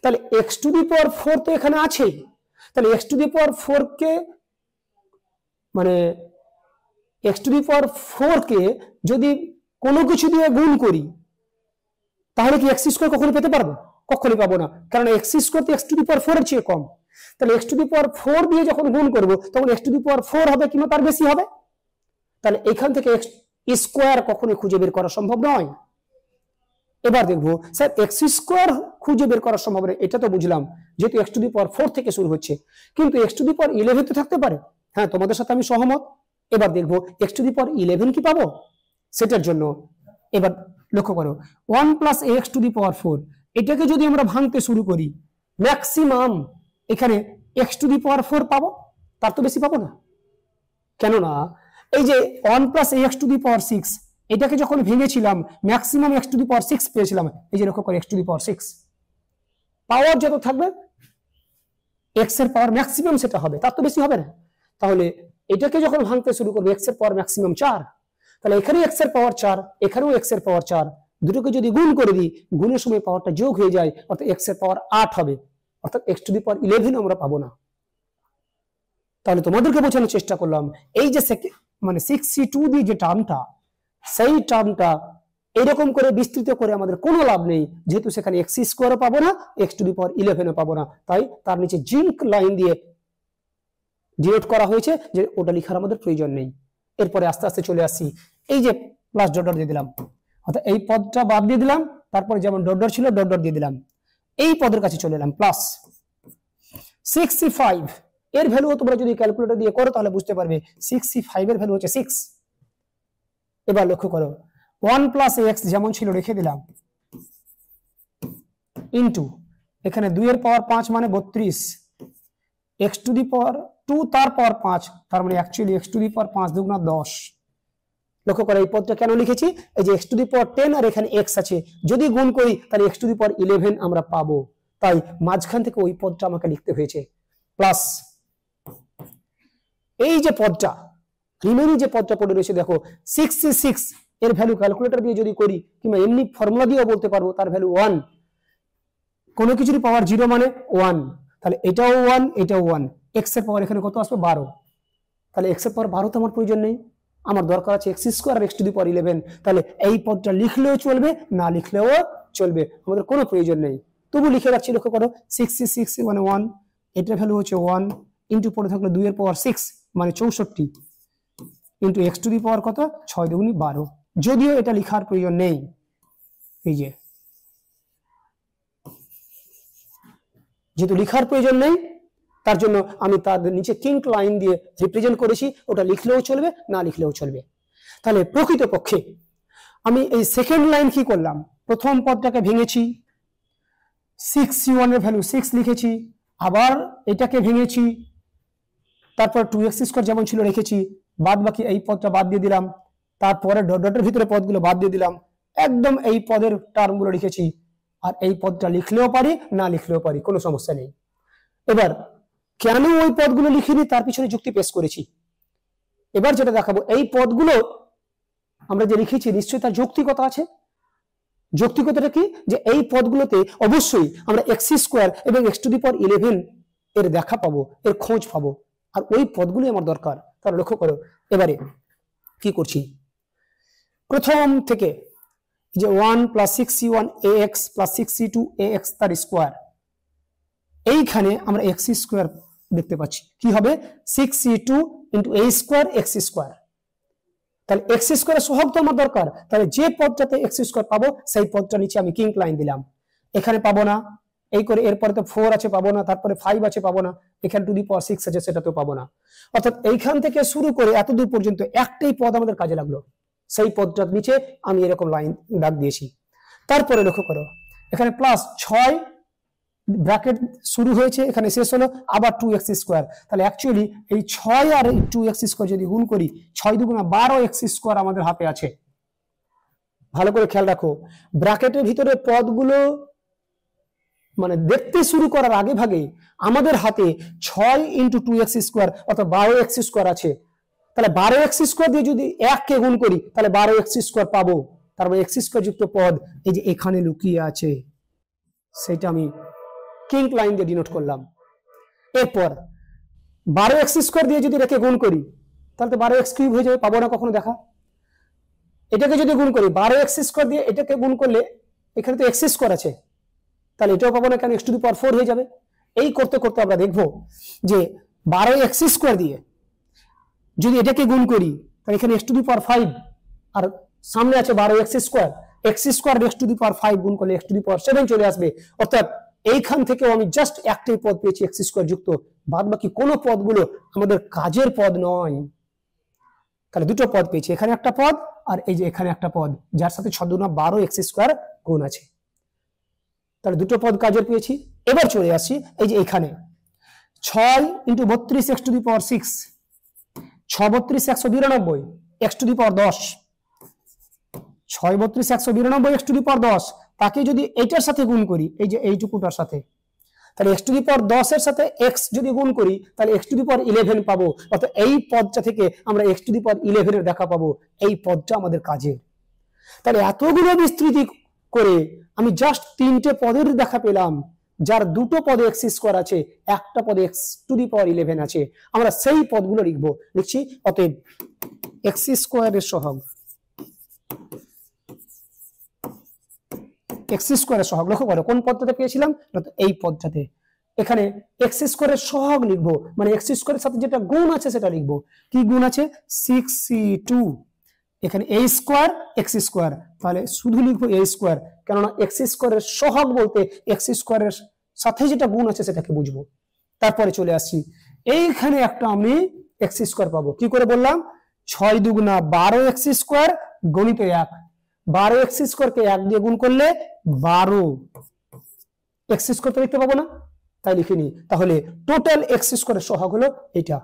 তাহলে এক্স টু দি পাওয়ার 4 তো এখানে আছে, তাহলে এক্স টু দি পাওয়ার 4 কে মানে এক্স টু দি পাওয়ার 4 কে যদি কোনো কিছু দিয়ে গুণ করি তাহলে কি এক্স স্কোয়ার কখনো পেতে পারবো? কখনোই পাবো না, কারণ এক্স স্কোয়ার তো এক্স টু দি পাওয়ার 4 এর চেয়ে কম। তাহলে এক্স টু দি পাওয়ার 4 দিয়ে যখন গুণ করব তখন এক্স টু দি পাওয়ার 4 হবে কিংবা তার বেশি হবে। তাহলে এখান থেকে এক্স স্কোয়ার কখনোই খুঁজে বের করা সম্ভব নয়। এবার দেখবো স্যার এক্স স্কোয়ার খুঁজে বের করা সম্ভব নয়, এটা তো বুঝলাম যেহেতু এক্স টু দি পাওয়ার 4 থেকে শুরু হচ্ছে, কিন্তু এক্স টু দি পাওয়ার 11 তো থাকতে পারে। হ্যাঁ, তোমাদের সাথে আমি সহমত। এবার দেখবো এক্স টু দি পাওয়ার 11 কি পাবো, সেটার জন্য এবার লক্ষ্য করো 1 প্লাস এক্স টু দি পাওয়ার 4, এটাকে যদি আমরা ভাঙতে শুরু করি ম্যাক্সিমাম এখানে এক্স টু দি পাওয়ার 4 পাবো, তার তো বেশি পাবো না। কেননা এই যে 1 plus x to the power 6, এটাকে যখন ভেঙেছিলাম maximum x to the power 6 পেয়েছিলাম। এই যে লক্ষ্য করে এক্স টু দি পাওয়ার 6 পাওয়ার যত থাকবে এক্স এর পাওয়ার ম্যাক্সিমাম সেটা হবে, তার তো বেশি হবে না। তাহলে এটাকে যখন ভাঙতে শুরু করবে এক্স এর পাওয়ার ম্যাক্সিমাম 4, তাহলে এখানে এক্স এর পাওয়ার 4, এখানেও এক্স এর পাওয়ার 4, দুটোকে যদি গুণ করে দিই গুণের সময় পাওয়ারটা যোগ হয়ে যায়, অর্থাৎ এক্স এর পাওয়ার 8 হবে, অর্থাৎ এক্স টু দি পাওয়ার 11 আমরা পাবো না। তাহলে তোমাদেরকে বোঝানোর চেষ্টা করলাম এই যে মানে 6c2 দিয়ে যে টার্মটা, সেই টার্মটা এরকম করে বিস্তৃত করে আমাদের কোনো লাভ নেই, যেহেতু সেখানে এক্স স্কোয়ারও পাবো না, এক্স টু দি পাওয়ার 11ও পাবো না। তাই তার নিচে জিঙ্ক লাইন দিয়ে ডিনোট করা হয়েছে যে ওটা লেখার আমাদের প্রয়োজন নেই। এরপরে আস্তে আস্তে চলে আসছি এই যে প্লাস ডট ডট দিয়ে দিলাম, অর্থাৎ এই পদটা বাদ দিয়ে দিলাম, তারপরে যেমন ডট ডট ছিল ডট ডট দিয়ে দিলাম, এই পদের কাছে চলে এলাম প্লাস 65। এর ভ্যালু তোমরা যদি ক্যালকুলেটর দিয়ে করো তাহলে বুঝতে পারবে 65 এর ভ্যালু হচ্ছে 6। এবার লক্ষ্য করো 1 প্লাস এক্স যেমন ছিল রেখে দিলাম ইন্টু এখানে 2 এর পাওয়ার 5 মানে 32, এক্স টু দি পাওয়ার 2 তার পাওয়ার 5, তার মানে actually x to the power 5 দুগুণা 10। লক্ষ্য করো এই পদটা কেন লিখেছি, এই যে এক্স টু দি পাওয়ার 10 আর এখানে এক্স আছে, যদি গুণ করি তাহলে এক্স টু দি পাওয়ার 11 আমরা পাবো, তাই মাঝখান থেকে ওই পদটা আমাকে লিখতে হয়েছে। প্লাস এই যে পদটা রিমেইনিং যে পদটা পড়ে রয়েছে দেখো 66, এর ভ্যালু ক্যালকুলেটর দিয়ে যদি করি কিংবা এমনি ফর্মুলা দিয়েও বলতে পারবো, তার ভ্যালু 1, কোনো কিছুরই পাওয়ার 0 মানে 1, তাহলে এটাও 1 এটাও 1, এক্স এর পাওয়ার এখানে কত আসবে 12, তাহলে এক্স এর পাওয়ার 12 তো আমার প্রয়োজন নেই, আমার দরকার আছে এক্স স্কোয়ার আর এক্স টু দি পাওয়ার 11। তাহলে এই পদটা লিখলেও চলবে না লিখলেও চলবে, আমাদের কোনো প্রয়োজন নেই, তবু লিখে রাখছি। লক্ষ্য করো 66 মানে 1, এটার ভ্যালু হচ্ছে 1 ইন্টু পরে থাকলো 2 এর পাওয়ার 6 মানে 64 ইন্টু এক্স টু দি পাওয়ার কত 6 দুগুণী 12, যদিও এটা লেখার প্রয়োজন নেই। এই যে যেহেতু লেখার প্রয়োজন নেই তার জন্য আমি তার নিচে কিঙ্ক লাইন দিয়ে রিপ্রেজেন্ট করেছি, ওটা লিখলেও চলবে না লিখলেও চলবে। তাহলে প্রকৃতপক্ষে আমি এই সেকেন্ড লাইন কি করলাম, প্রথম পদটাকে ভেঙেছি, 6c1 এর ভ্যালু 6 লিখেছি, আবার এটাকে ভেঙেছি, তারপর 2x স্কয়ার যেমন ছিল রেখেছি, বাদ বাকি এই পদটা বাদ দিয়ে দিলাম, তারপরে ডট ডটের ভিতরে পদগুলো বাদ দিয়ে দিলাম, একদম এই পদের টার্মগুলো লিখেছি, আর এই পদটা লিখলেও পারি না লিখলেও পারি, কোনো সমস্যা নেই। এবার কেন ওই পদগুলো লিখিনি তার পিছনে যুক্তি পেশ করেছি। এবার যেটা দেখাবো এই পদগুলো আমরা যে লিখেছি নিশ্চয়ই তার যৌক্তিকতা আছে। যৌক্তিকতাটা কি, যে এই পদগুলোতে অবশ্যই আমরা এক্স স্কোয়ার এবং এক্স টু দি পাওয়ার 11 এর দেখা পাবো, এর খোঁজ পাবো, আর ওই পদগুলোই আমার দরকার। তাহলে লক্ষ্য করো এবারে কি করছি, প্রথম থেকে যে 1 plus 6c1 ax plus 6c2 ax তার স্কোয়ার, এইখানে আমরা এক্স স্কোয়ার দেখতে পাচ্ছি, কি হবে 6c2 into a square x square. তাহলে এক্স স্কোয়ারের সহগ তো আমার দরকার, তাহলে যে পদটাতে এক্স স্কোয়ার পাবো সেই পদটা নিচে আমি কিঙ্ক লাইন দিলাম, এখানে পাবো না, এই করে এরপরে তো 4 আছে পাবো না, তারপরে 5 আছে পাবো না, এখানে টু দি পাওয়ার 6 আছে সেটা তো পাবো না। অর্থাৎ এইখান থেকে শুরু করে এত দূর পর্যন্ত একটাই পদ আমাদের কাজে লাগলো, সেই পদটার নিচে আমি এরকম লাইন দাগ দিয়েছি। তারপরে লক্ষ্য করো এখানে প্লাস 6 ব্র্যাকেট শুরু হয়েছে, এখানে শেষ হলো, আবার 2x²। তাহলে অ্যাকচুয়ালি এই 6 আর এই 2x² যদি গুণ করি, 6 দুগুণা 12x² আমাদের হাতে আছে। ভালো করে খেয়াল রাখো, ব্র্যাকেটের ভিতরে পদগুলো মানে দেখতে শুরু করার আগে ভাগে আমাদের হাতে 6 × 2x² অর্থাৎ 12x² আছে। তাহলে 12x² দিয়ে যদি 1 কে গুণ করি তাহলে 12x² পাবো। তার মানে x² যুক্ত পদ এই যে এখানে লুকিয়ে আছে, সেটা আমি কিঙ্ক লাইন দিয়ে ডিনোট করলাম। এরপর 12x² দিয়ে যদি রেখে গুণ করি তাহলে তো 12x³ হয়ে যাবে, পাবো না কখনো দেখা। এটাকে যদি গুণ করি 12x² দিয়ে এটাকে গুণ করলে এখানে তো x² আছে, তাহলে এটাও পাবো না, কেন x⁴ হয়ে যাবে। এই করতে করতে আমরা দেখবো যে 12x² দিয়ে যদি এটাকে গুণ করি তাহলে এখানে x⁵ আর সামনে আছে 12x², x² গুণ করলে x⁵ চলে আসবে। অর্থাৎ এইখান থেকেও আমি জাস্ট একটাই পদ পেয়েছি x² যুক্ত, বাদ বাকি কোনো পদগুলো আমাদের কাজের পদ নয়। তাহলে দুটো পদ পেয়েছি, এখানে একটা পদ আর এই যে এখানে একটা পদ, যার সাথে 6 দুগুণা 12x² গুণ আছে। তাহলে দুটো পদ কাজের পেয়েছি। এবার চলে আসছি এই যে এখানে 6 × 32x⁶, 6 32 192, x⁻10, 6 32 192 x⁻10, তাকে যদি এইটার সাথে গুণ করি এই যে এইটুকুটার সাথে, তাহলে x⁻10 এর সাথে x যদি গুণ করি তাহলে x⁻11 পাবো। অর্থাৎ এই পদটা থেকে আমরা x⁻11 এর দেখা পাবো, এই পদটা আমাদের কাজের। তাহলে এতগুলো বিস্তৃতি করে আমি জাস্ট 3টে পদের দেখা পেলাম, যার দুটো পদে x² আছে, একটা পদে x⁻11 আছে। আমরা সেই পদগুলো লিখছি। অতএব x² এর সহগ, x² এর সহগ, লক্ষ্য করো কোন পদটাতে পেয়েছিলাম, এই পদটাতে। এখানে x² এর সহগ লিখবো, মানে x² এর সাথে যেটা গুণ আছে সেটা লিখবো। কি গুণ আছে? 6c2, এখানে a² x², তাহলে শুধু লিখবো a², কেননা x² এর সহগ বলতে x² এর সাথে যেটা গুণ আছে সেটাকে বুঝবো। তারপরে চলে আসছি এইখানে একটা আমি x² পাবো। কি করে বললাম? 6 দুগুণা 12x² গণিত 1, 12x² কে 1 দিয়ে গুণ করলে 12 x² তো লিখতে পাবো না, তাই লিখিনি। তাহলে টোটাল x² এর সহগ হলো এটা,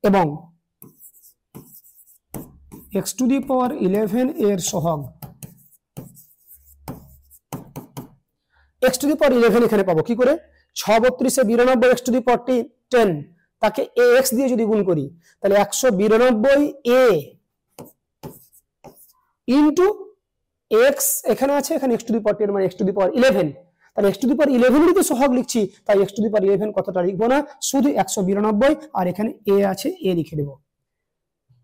এবং x⁻11 এর সহগ x⁻11 এখানে পাবো কি করে? 6 32 92 x⁻10, তাকে ax দিয়ে যদি গুণ করি তাহলে 192a ইন্টু x, এখানে আছে, এখানে x⁻10 মানে x⁻11, তাহলে x⁻11 এরই তো সহগ লিখছি, তাই x⁻11 কতটা লিখবো না, শুধু 192, আর এখানে a আছে, a লিখে দেবো।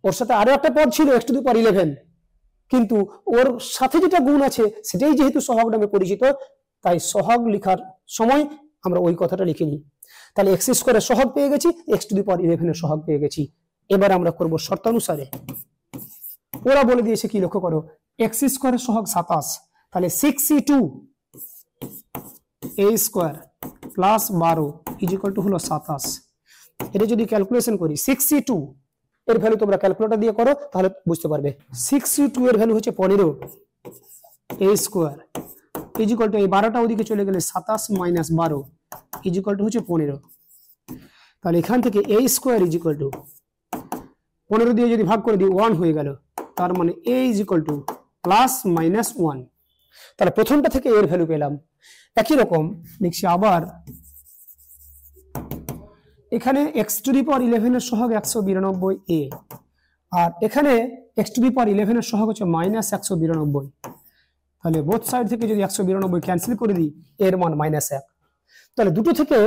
ওর সাথে আরো একটা পদ ছিল x⁻11, কিন্তু ওর সাথে যেটা গুণ আছে সেটাই যেহেতু সহগ নামে পরিচিত, তাই সহগ লেখার সময় আমরা ওই কথাটা লিখে নিই। তাহলে x² এর সহগ পেয়ে গেছি, x⁻11 এর সহগ পেয়ে গেছি। এবার আমরা করব শর্তানুসারে। ওরা বলে দিয়েছে কি, লক্ষ্য করো, x² এর সহগ 27, তাহলে 6c2 a² plus 12 equal to হলো 27। এটা যদি ক্যালকুলেশন করি 6c2 এর ভ্যালু তোমরা ক্যালকুলেটর দিয়ে করো তাহলে বুঝতে পারবে। 6c2 এর ভ্যালু হচ্ছে 15 a² ইকুয়াল টু, এই 12টা ওদিকে চলে গেলে 27 মাইনাস 12 ইকুয়াল টু হচ্ছে 15। তাহলে এখান থেকে a² ইকুয়াল টু 15 দিয়ে যদি ভাগ করে দিই 1 হয়ে গেল, তার মানে a equal to plus minus 1। তাহলে প্রথমটা থেকে এর ভ্যালু পেলাম। একই রকম লিখছি আবার, এখানে x⁻11 এর সহগ 192a, আর এখানে x⁻11 এর সহগ হচ্ছে মাইনাস 192। তাহলে বোথ সাইড থেকে যদি 192 ক্যান্সেল করে দিই, এর মান -1। তাহলে দুটো থেকে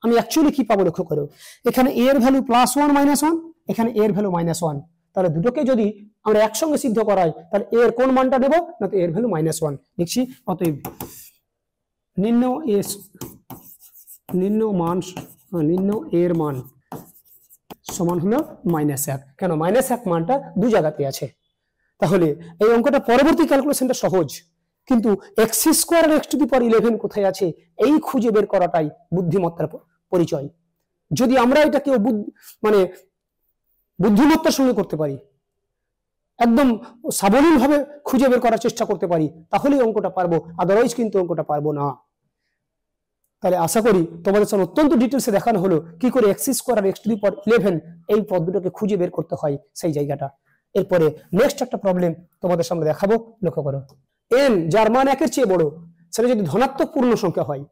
আমি অ্যাকচুয়ালি কি পাবো লক্ষ্য করো, এখানে a এর ভ্যালু +1 -1, এখানে a এর ভ্যালু -1। তাহলে দুটোকে যদি আমরা একসঙ্গে সিদ্ধ করাই তাহলে a এর কোন মানটা নেব না, তো a এর ভ্যালু -1 লিখছি। অতএব নিম্ন এর মান সমান হলো -1। কেন? -1 মানটা দু জায়গাতে আছে। তাহলে এই অঙ্কটা পরবর্তী ক্যালকুলেশনটা সহজ, কিন্তু এক্স স্কোয়ার আর এক্স টু দি পাওয়ার 11 কোথায় আছে এই খুঁজে বের করাটাই বুদ্ধিমত্তার পরিচয়। যদি আমরা এটাকে মানে বুদ্ধিমত্তার সঙ্গে করতে পারি, একদম সাবলীল ভাবে খুঁজে বের করার চেষ্টা করতে পারি, তাহলেই অঙ্কটা পারবো, আদারওয়াইজ কিন্তু অঙ্কটা পারবো না। তাহলে আশা করি তোমাদের সামনে অত্যন্ত ডিটেলসে দেখানো হলো কি করে এক্স স্কোয়ার আর এক্স টু দি পাওয়ার 11 এই পদ দুটোকে খুঁজে বের করতে হয় সেই জায়গাটা। এরপরে নেক্সট একটা প্রবলেম তোমাদের সামনে দেখাবো, লক্ষ্য করো। n যার মান 1 এর চেয়ে বড়, সেটা যদি ধনাত্মক পূর্ণ সংখ্যা হয়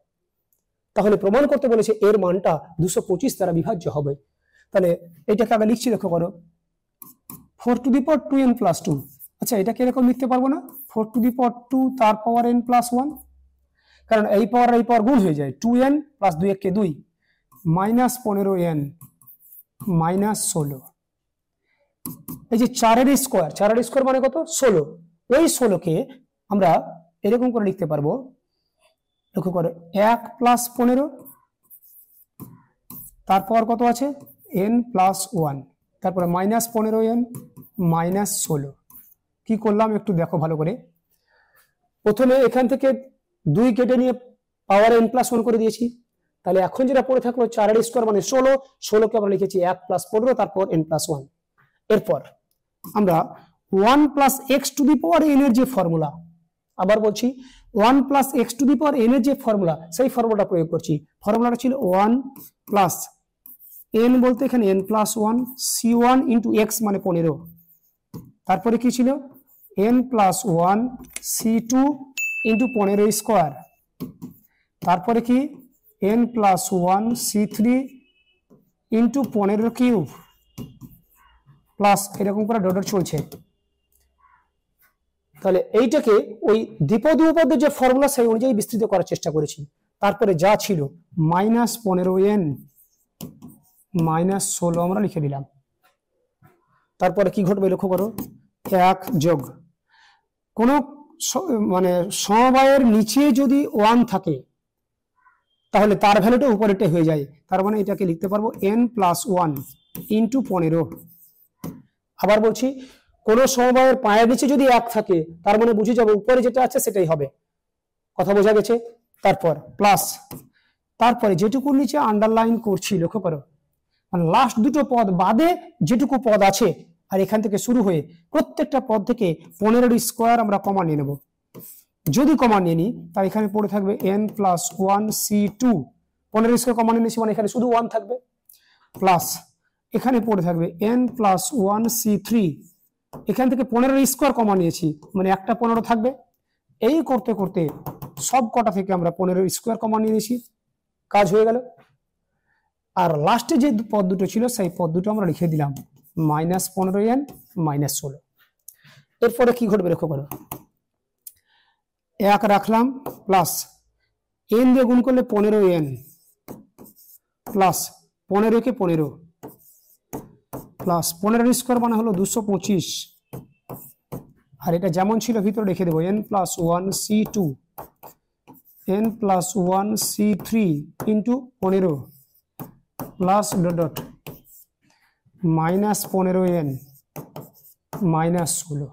তাহলে প্রমাণ করতে বলেছে এর মানটা 225 দ্বারা বিভাজ্য হবে। তাহলে এটাকে আগে লিখছি, লক্ষ্য করো 4 two the power 2n plus 2। আচ্ছা, এটাকে এরকম লিখতে পারবো না 4 টু দি পাওয়ার 2 তার পাওয়ার n প্লাস 1, কারণ এই পাওয়ার গুণ হয়ে যায়, 2n প্লাস 2 1 কে 2 মাইনাস 15n মাইনাস 16। এই যে 4 এর স্কোয়ার মানে কত? 16। ওই 16 কে আমরা এরকম করে লিখতে পারবো, লক্ষ্য করো 1 প্লাস 15 তারপর কত আছে n প্লাস 1, তারপরে মাইনাস 15n মাইনাস 16। কি করলাম একটু দেখো ভালো করে। প্রথমে এখান থেকে 2 কেটে নিয়ে পাওয়ার n প্লাস 1 করে দিয়েছি। তাহলে এখন যেটা পড়ে থাকলো 4 এর স্কোয়ার মানে 16 কে আমরা লিখেছি 1 প্লাস 15 তারপর n প্লাস 1। এরপর আমরা 1 plus x to the power n এর যে ফর্মুলা, আবার বলছি 1 plus x to the power n এর যে ফর্মুলা, সেই ফর্মুলাটা প্রয়োগ করছি। ফর্মুলাটা ছিল 1 প্লাস n বলতে এখানে n plus 1 c1 into x মানে 15, তারপরে কি ছিল n plus 1 c2 into 15 square, তারপরে কি n plus 1 c3 into 15 cube plus এরকম করে ডট চলছে। তাহলে এইটাকে ওই দ্বিপদ উপপদের যে ফর্মুলা সেই অনুযায়ী বিস্তৃত করার চেষ্টা করেছি। তারপরে যা ছিল মাইনাস 15n মাইনাস 16 আমরা লিখে দিলাম। তারপরে কি ঘটবে লক্ষ্য করো, 1 যোগ কোন মানে সমবায়ের নিচে যদি 1 থাকে তাহলে তার ভ্যালুটা উপরেরটা হয়ে যায়, তার মানে এটাকে লিখতে পারবো n প্লাস 1 ইন্টু 15। আবার বলছি কোন সমবায়ের পায়ের নিচে যদি 1 থাকে তার মানে বুঝে যাবে উপরে যেটা আছে সেটাই হবে, কথা বোঝা গেছে। তারপর প্লাস, তারপরে যেটুকু নিচে আন্ডারলাইন করছি লক্ষ্য করো, মানে লাস্ট দুটো পদ বাদে যেটুকু পদ আছে আর এখান থেকে শুরু হয়ে প্রত্যেকটা পদ থেকে 15 স্কোয়ার আমরা কমা নিয়ে নেব। যদি কমা নিয়ে নিই তাহলে এখানে পড়ে থাকবে n প্লাস 1 c2, 15 স্কোয়ার কমা নিয়ে নিয়েছি মানে এখানে শুধু 1 থাকবে, প্লাস এখানে পড়ে থাকবে n প্লাস 1 c3, এখান থেকে 15 স্কোয়ার কমা নিয়েছি মানে একটা 15 থাকবে। এই করতে করতে সব কটা থেকে আমরা 15 স্কোয়ার কমা নিয়ে নিয়েছি, কাজ হয়ে গেল। আর লাস্টে যে পদ দুটো ছিল সেই পদ দুটো আমরা লিখে দিলাম মাইনাস 15n মাইনাস 16। এরপরে কি ঘটবে লক্ষ্য করো, 1 রাখলাম প্লাস n দিয়ে গুণ করলে 15n প্লাস 15 কে 15 প্লাস 15 স্কোয়ার মানে হলো 225, আর এটা যেমন ছিল ভিতরে রেখে দেবো n plus 1 c2 n plus 1 c3 into 15 plus dot dot minus 15n minus 16।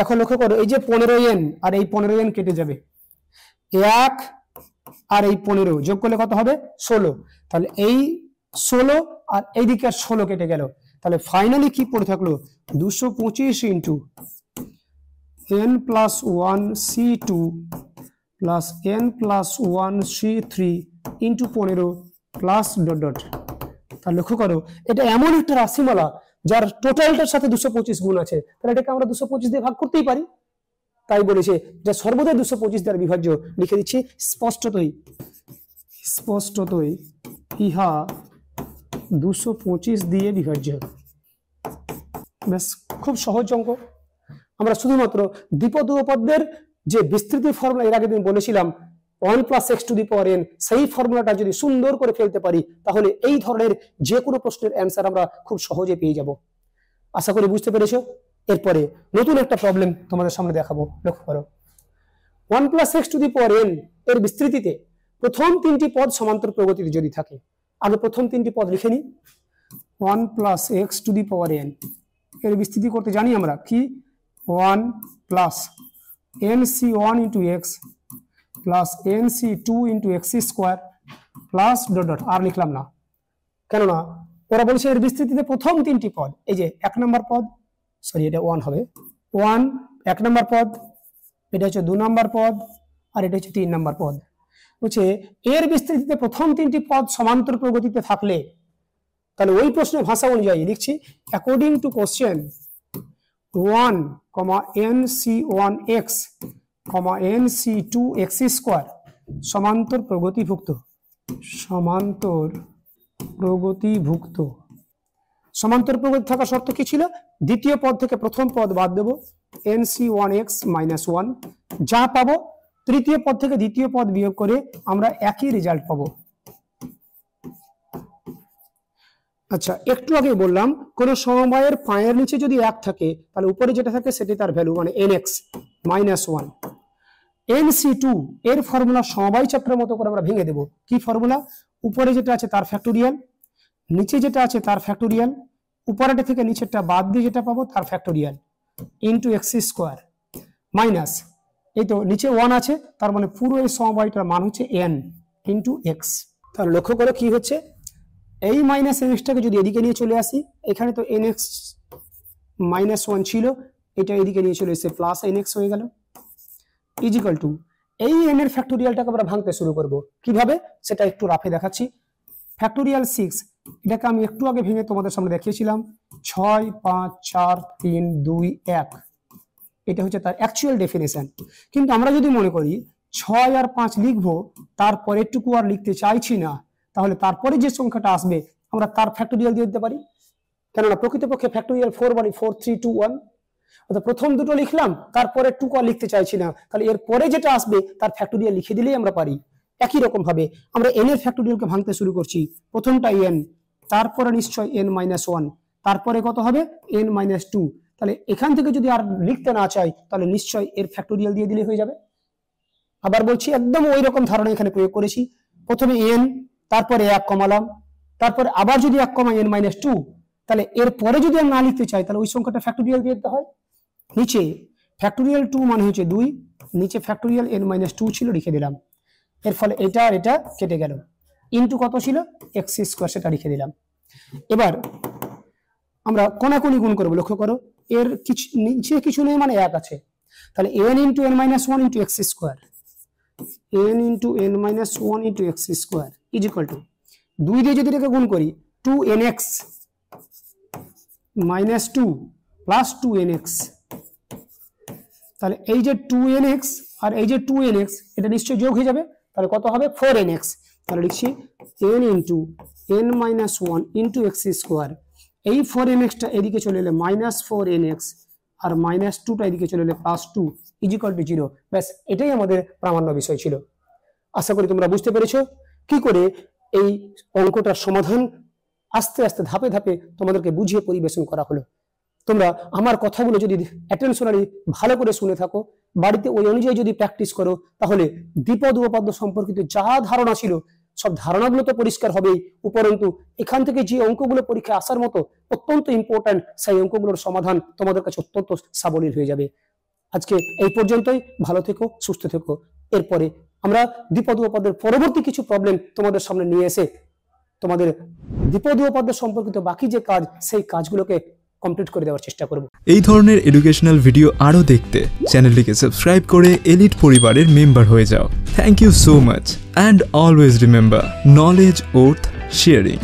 এখন লক্ষ্য করো এই যে 15n আর এই 15n কেটে যাবে, 1 আর এই 15 যোগ করলে কত হবে 16, তাহলে এই 16 আর এইদিকে আর 16 কেটে গেল, তাহলে ফাইনালি কি পড়ে থাকলো 225 into n plus 1 c2 plus n plus 1 c3 into 15 plus dot dot. তাহলে লক্ষ্য করো এটা এমন একটা রাশিমালা যার টোটালটার সাথে 225 গুণ আছে, তাহলে এটাকে আমরা 225 দিয়ে ভাগ করতেই পারি। তাই বলেছে যে সর্বদা 225 দ্বারা বিভাজ্য, লিখে দিচ্ছি স্পষ্টতই ইহা 225 দিয়ে বিভাজ্য। ব্যাস, খুব সহজ অঙ্ক। আমরা শুধুমাত্র দ্বিপদ উপপদের যে বিস্তৃতি ফর্মুলা এর আগে দিন বলেছিলাম 1 plus x to the power n, সেই ফর্মুলাটা যদি সুন্দর করে ফেলতে পারি তাহলে এই ধরনের যে কোনো প্রশ্নের অ্যান্সার আমরা খুব সহজে পেয়ে যাব। আশা করি বুঝতে পেরেছো। এরপরে নতুন একটা প্রবলেম তোমাদের সামনে দেখাবো, লক্ষ্য করো। 1 plus x to the power n এর বিস্তৃতিতে প্রথম 3টি পদ সমান্তর প্রগতিতে যদি থাকে, আগে প্রথম 3টি পদ লিখে নিই। 1 plus x to the power n এর বিস্তৃতি করতে জানি আমরা কি 1 plus nc1 into x plus nc2 into x square plus dot dot, আর লিখলাম না, কেননা ওরা বলছে এর বিস্তৃতিতে প্রথম তিনটি পদ, এই যে 1 নম্বর পদ, সরি এটা 1 হবে, 1 নম্বর পদ, এটা হচ্ছে 2 নম্বর পদ, আর এটা হচ্ছে 3 নম্বর পদ। বলছে এর বিস্তৃতিতে প্রথম তিনটি পদ সমান্তর প্রগতিতে থাকলে, তাহলে ওই প্রশ্নের ভাষা অনুযায়ী লিখছি according to question 1, nc1x, nc2x square সমান্তর প্রগতিভুক্ত, সমান্তর প্রগতিভুক্ত। সমান্তর প্রগতি থাকার শর্ত কি ছিল? দ্বিতীয় পদ থেকে প্রথম পদ বাদ দেব, nc1x - 1, যা পাবো তৃতীয় পদ থেকে দ্বিতীয় পদ বিয়োগ করে আমরা একই রেজাল্ট পাবো। আচ্ছা, একটু আগে বললাম কোন সমবায়ের পায়ের নিচে যদি 1 থাকে তাহলে উপরে যেটা থাকে সেটি তার ভ্যালু, মানে nx - 1। nc2 এর ফর্মুলা সমবায় চক্রের মতো করে আমরা ভেঙে দেব। কি ফর্মুলা? উপরে যেটা আছে তার ফ্যাক্টোরিয়াল, নিচে যেটা আছে তার ফ্যাক্টোরিয়াল, উপরেটা থেকে নিচেরটা বাদ দিয়ে যেটা পাবো তার factorial, into x square minus, এই তো নিচে 1 আছে, তার মানে পুরো এই সমবায়টার মান হচ্ছে n ইন্টু এক্স। তাহলে লক্ষ্য করো কি হচ্ছে, এই মাইনাস এনএক্সটাকে যদি এদিকে নিয়ে চলে আসি, এখানে তো nx - 1 ছিল, এটা এদিকে নিয়ে চলে এসে প্লাস nx হয়ে গেল, ইজিক্যাল টু এই n এর ফ্যাক্টোরিয়ালটাকে আমরা ভাঙতে শুরু করব। কিভাবে সেটা একটু রাফে দেখাচ্ছি। ফ্যাক্টোরিয়াল 6, এটাকে আমি একটু আগে ভেঙে তোমাদের সামনে দেখিয়েছিলাম, 6, 5, 4, 3, 2, 1, এটা হচ্ছে তার অ্যাকচুয়াল ডেফিনেশন। কিন্তু আমরা যদি মনে করি 6 আর 5 লিখবো, তারপরে একটুকু আর লিখতে চাইছি না, তাহলে তারপরে যে সংখ্যাটা আসবে আমরা তার ফ্যাক্টোরিয়াল দিয়ে দিতে পারি, কেননা প্রকৃতপক্ষে ফ্যাক্টোরিয়াল 4 মানে 4, 3, 2, 1। অর্থাৎ প্রথম দুটো লিখলাম, তারপরে টুকু আর লিখতে চাইছি না, তাহলে এর পরে যেটা আসবে তার ফ্যাক্টোরিয়াল লিখে দিলেই আমরা পারি। একই রকম ভাবে আমরা n এর ফ্যাক্টোরিয়ালকে ভাঙতে শুরু করছি, প্রথমটা n, তারপরে নিশ্চয় n - 1, তারপরে কত হবে n - 2। তাহলে এখান থেকে যদি আর লিখতে না চাই তাহলে নিশ্চয় এর ফ্যাক্টোরিয়াল দিয়ে দিলে হয়ে যাবে। আবার বলছি একদম ওই রকম ধারণা এখানে প্রয়োগ করেছি, প্রথমে n, তারপরে 1 কমালাম, তারপরে আবার যদি 1 কমা n - 2, তাহলে এর পরে যদি আমি না লিখতে চাই তাহলে ওই সংখ্যাটা ফ্যাক্টোরিয়াল দিয়ে দিতে হয়। নিচে ফ্যাক্টোরিয়াল 2 মানে হচ্ছে 2, নিচে ফ্যাক্টোরিয়াল n - 2 ছিল, লিখে দিলাম। এর ফলে এটা আর এটা কেটে গেল, ইনটু কত ছিল এক্স স্কোয়ার, সেটা লিখে দিলাম। এবার আমরা কোনাকুনি গুণ করব, লক্ষ্য করো এর কিছু নিচে কিছু নেই, মানে 1 আছে, তাহলে n into n - 1 into x square, n into n - 1 into x square is equal two 2 দিয়ে যদি এটাকে গুণ করি 2nx - 2 প্লাস 2nx, তাহলে এই যে 2nx আর এই যে 2nx এটা নিশ্চয়ই যোগ হয়ে যাবে, তাহলে কত হবে 4nx। তাহলে লিখছি n into n - 1 into x square, এই 4nxটা এদিকে চলে এলে -4nx আর -2টা এদিকে চলে এলে +2 ইজিক্যাল টু 0। ব্যাস, এটাই আমাদের প্রামাণ্য বিষয় ছিল। আশা করি তোমরা বুঝতে পেরেছো কি করে এই অঙ্কটার সমাধান আস্তে আস্তে ধাপে ধাপে তোমাদেরকে বুঝিয়ে পরিবেশন করা হলো। তোমরা আমার কথাগুলো যদি অ্যাটেনশনালি ভালো করে শুনে থাকো, বাড়িতে ওই অনুযায়ী যদি প্র্যাকটিস করো, তাহলে দ্বিপদ উপপাদ্য সম্পর্কিত যা ধারণা ছিল সব ধারণাগুলো তো পরিষ্কার হবেই, উপরন্তু এখান থেকে যে অঙ্কগুলো পরীক্ষায় আসার মতো অত্যন্ত ইম্পর্ট্যান্ট সেই অঙ্কগুলোর সমাধান তোমাদের কাছে অত্যন্ত সাবলীল হয়ে যাবে। আজকে এই পর্যন্তই, ভালো থেকো, সুস্থ থেকো। এরপরে আমরা দ্বিপদ উপপাদ্যের পরবর্তী কিছু প্রবলেম তোমাদের সামনে নিয়ে এসে তোমাদের দ্বিপদ উপপাদ্য সম্পর্কিত বাকি যে কাজ সেই কাজগুলোকে কমপ্লিট করে দেওয়ার চেষ্টা করব। এই ধরনের এডুকেশনাল ভিডিও আরও দেখতে চ্যানেলটিকে সাবস্ক্রাইব করে এলিট পরিবারের মেম্বার হয়ে যাও। Thank you so much and always remember, knowledge worth sharing.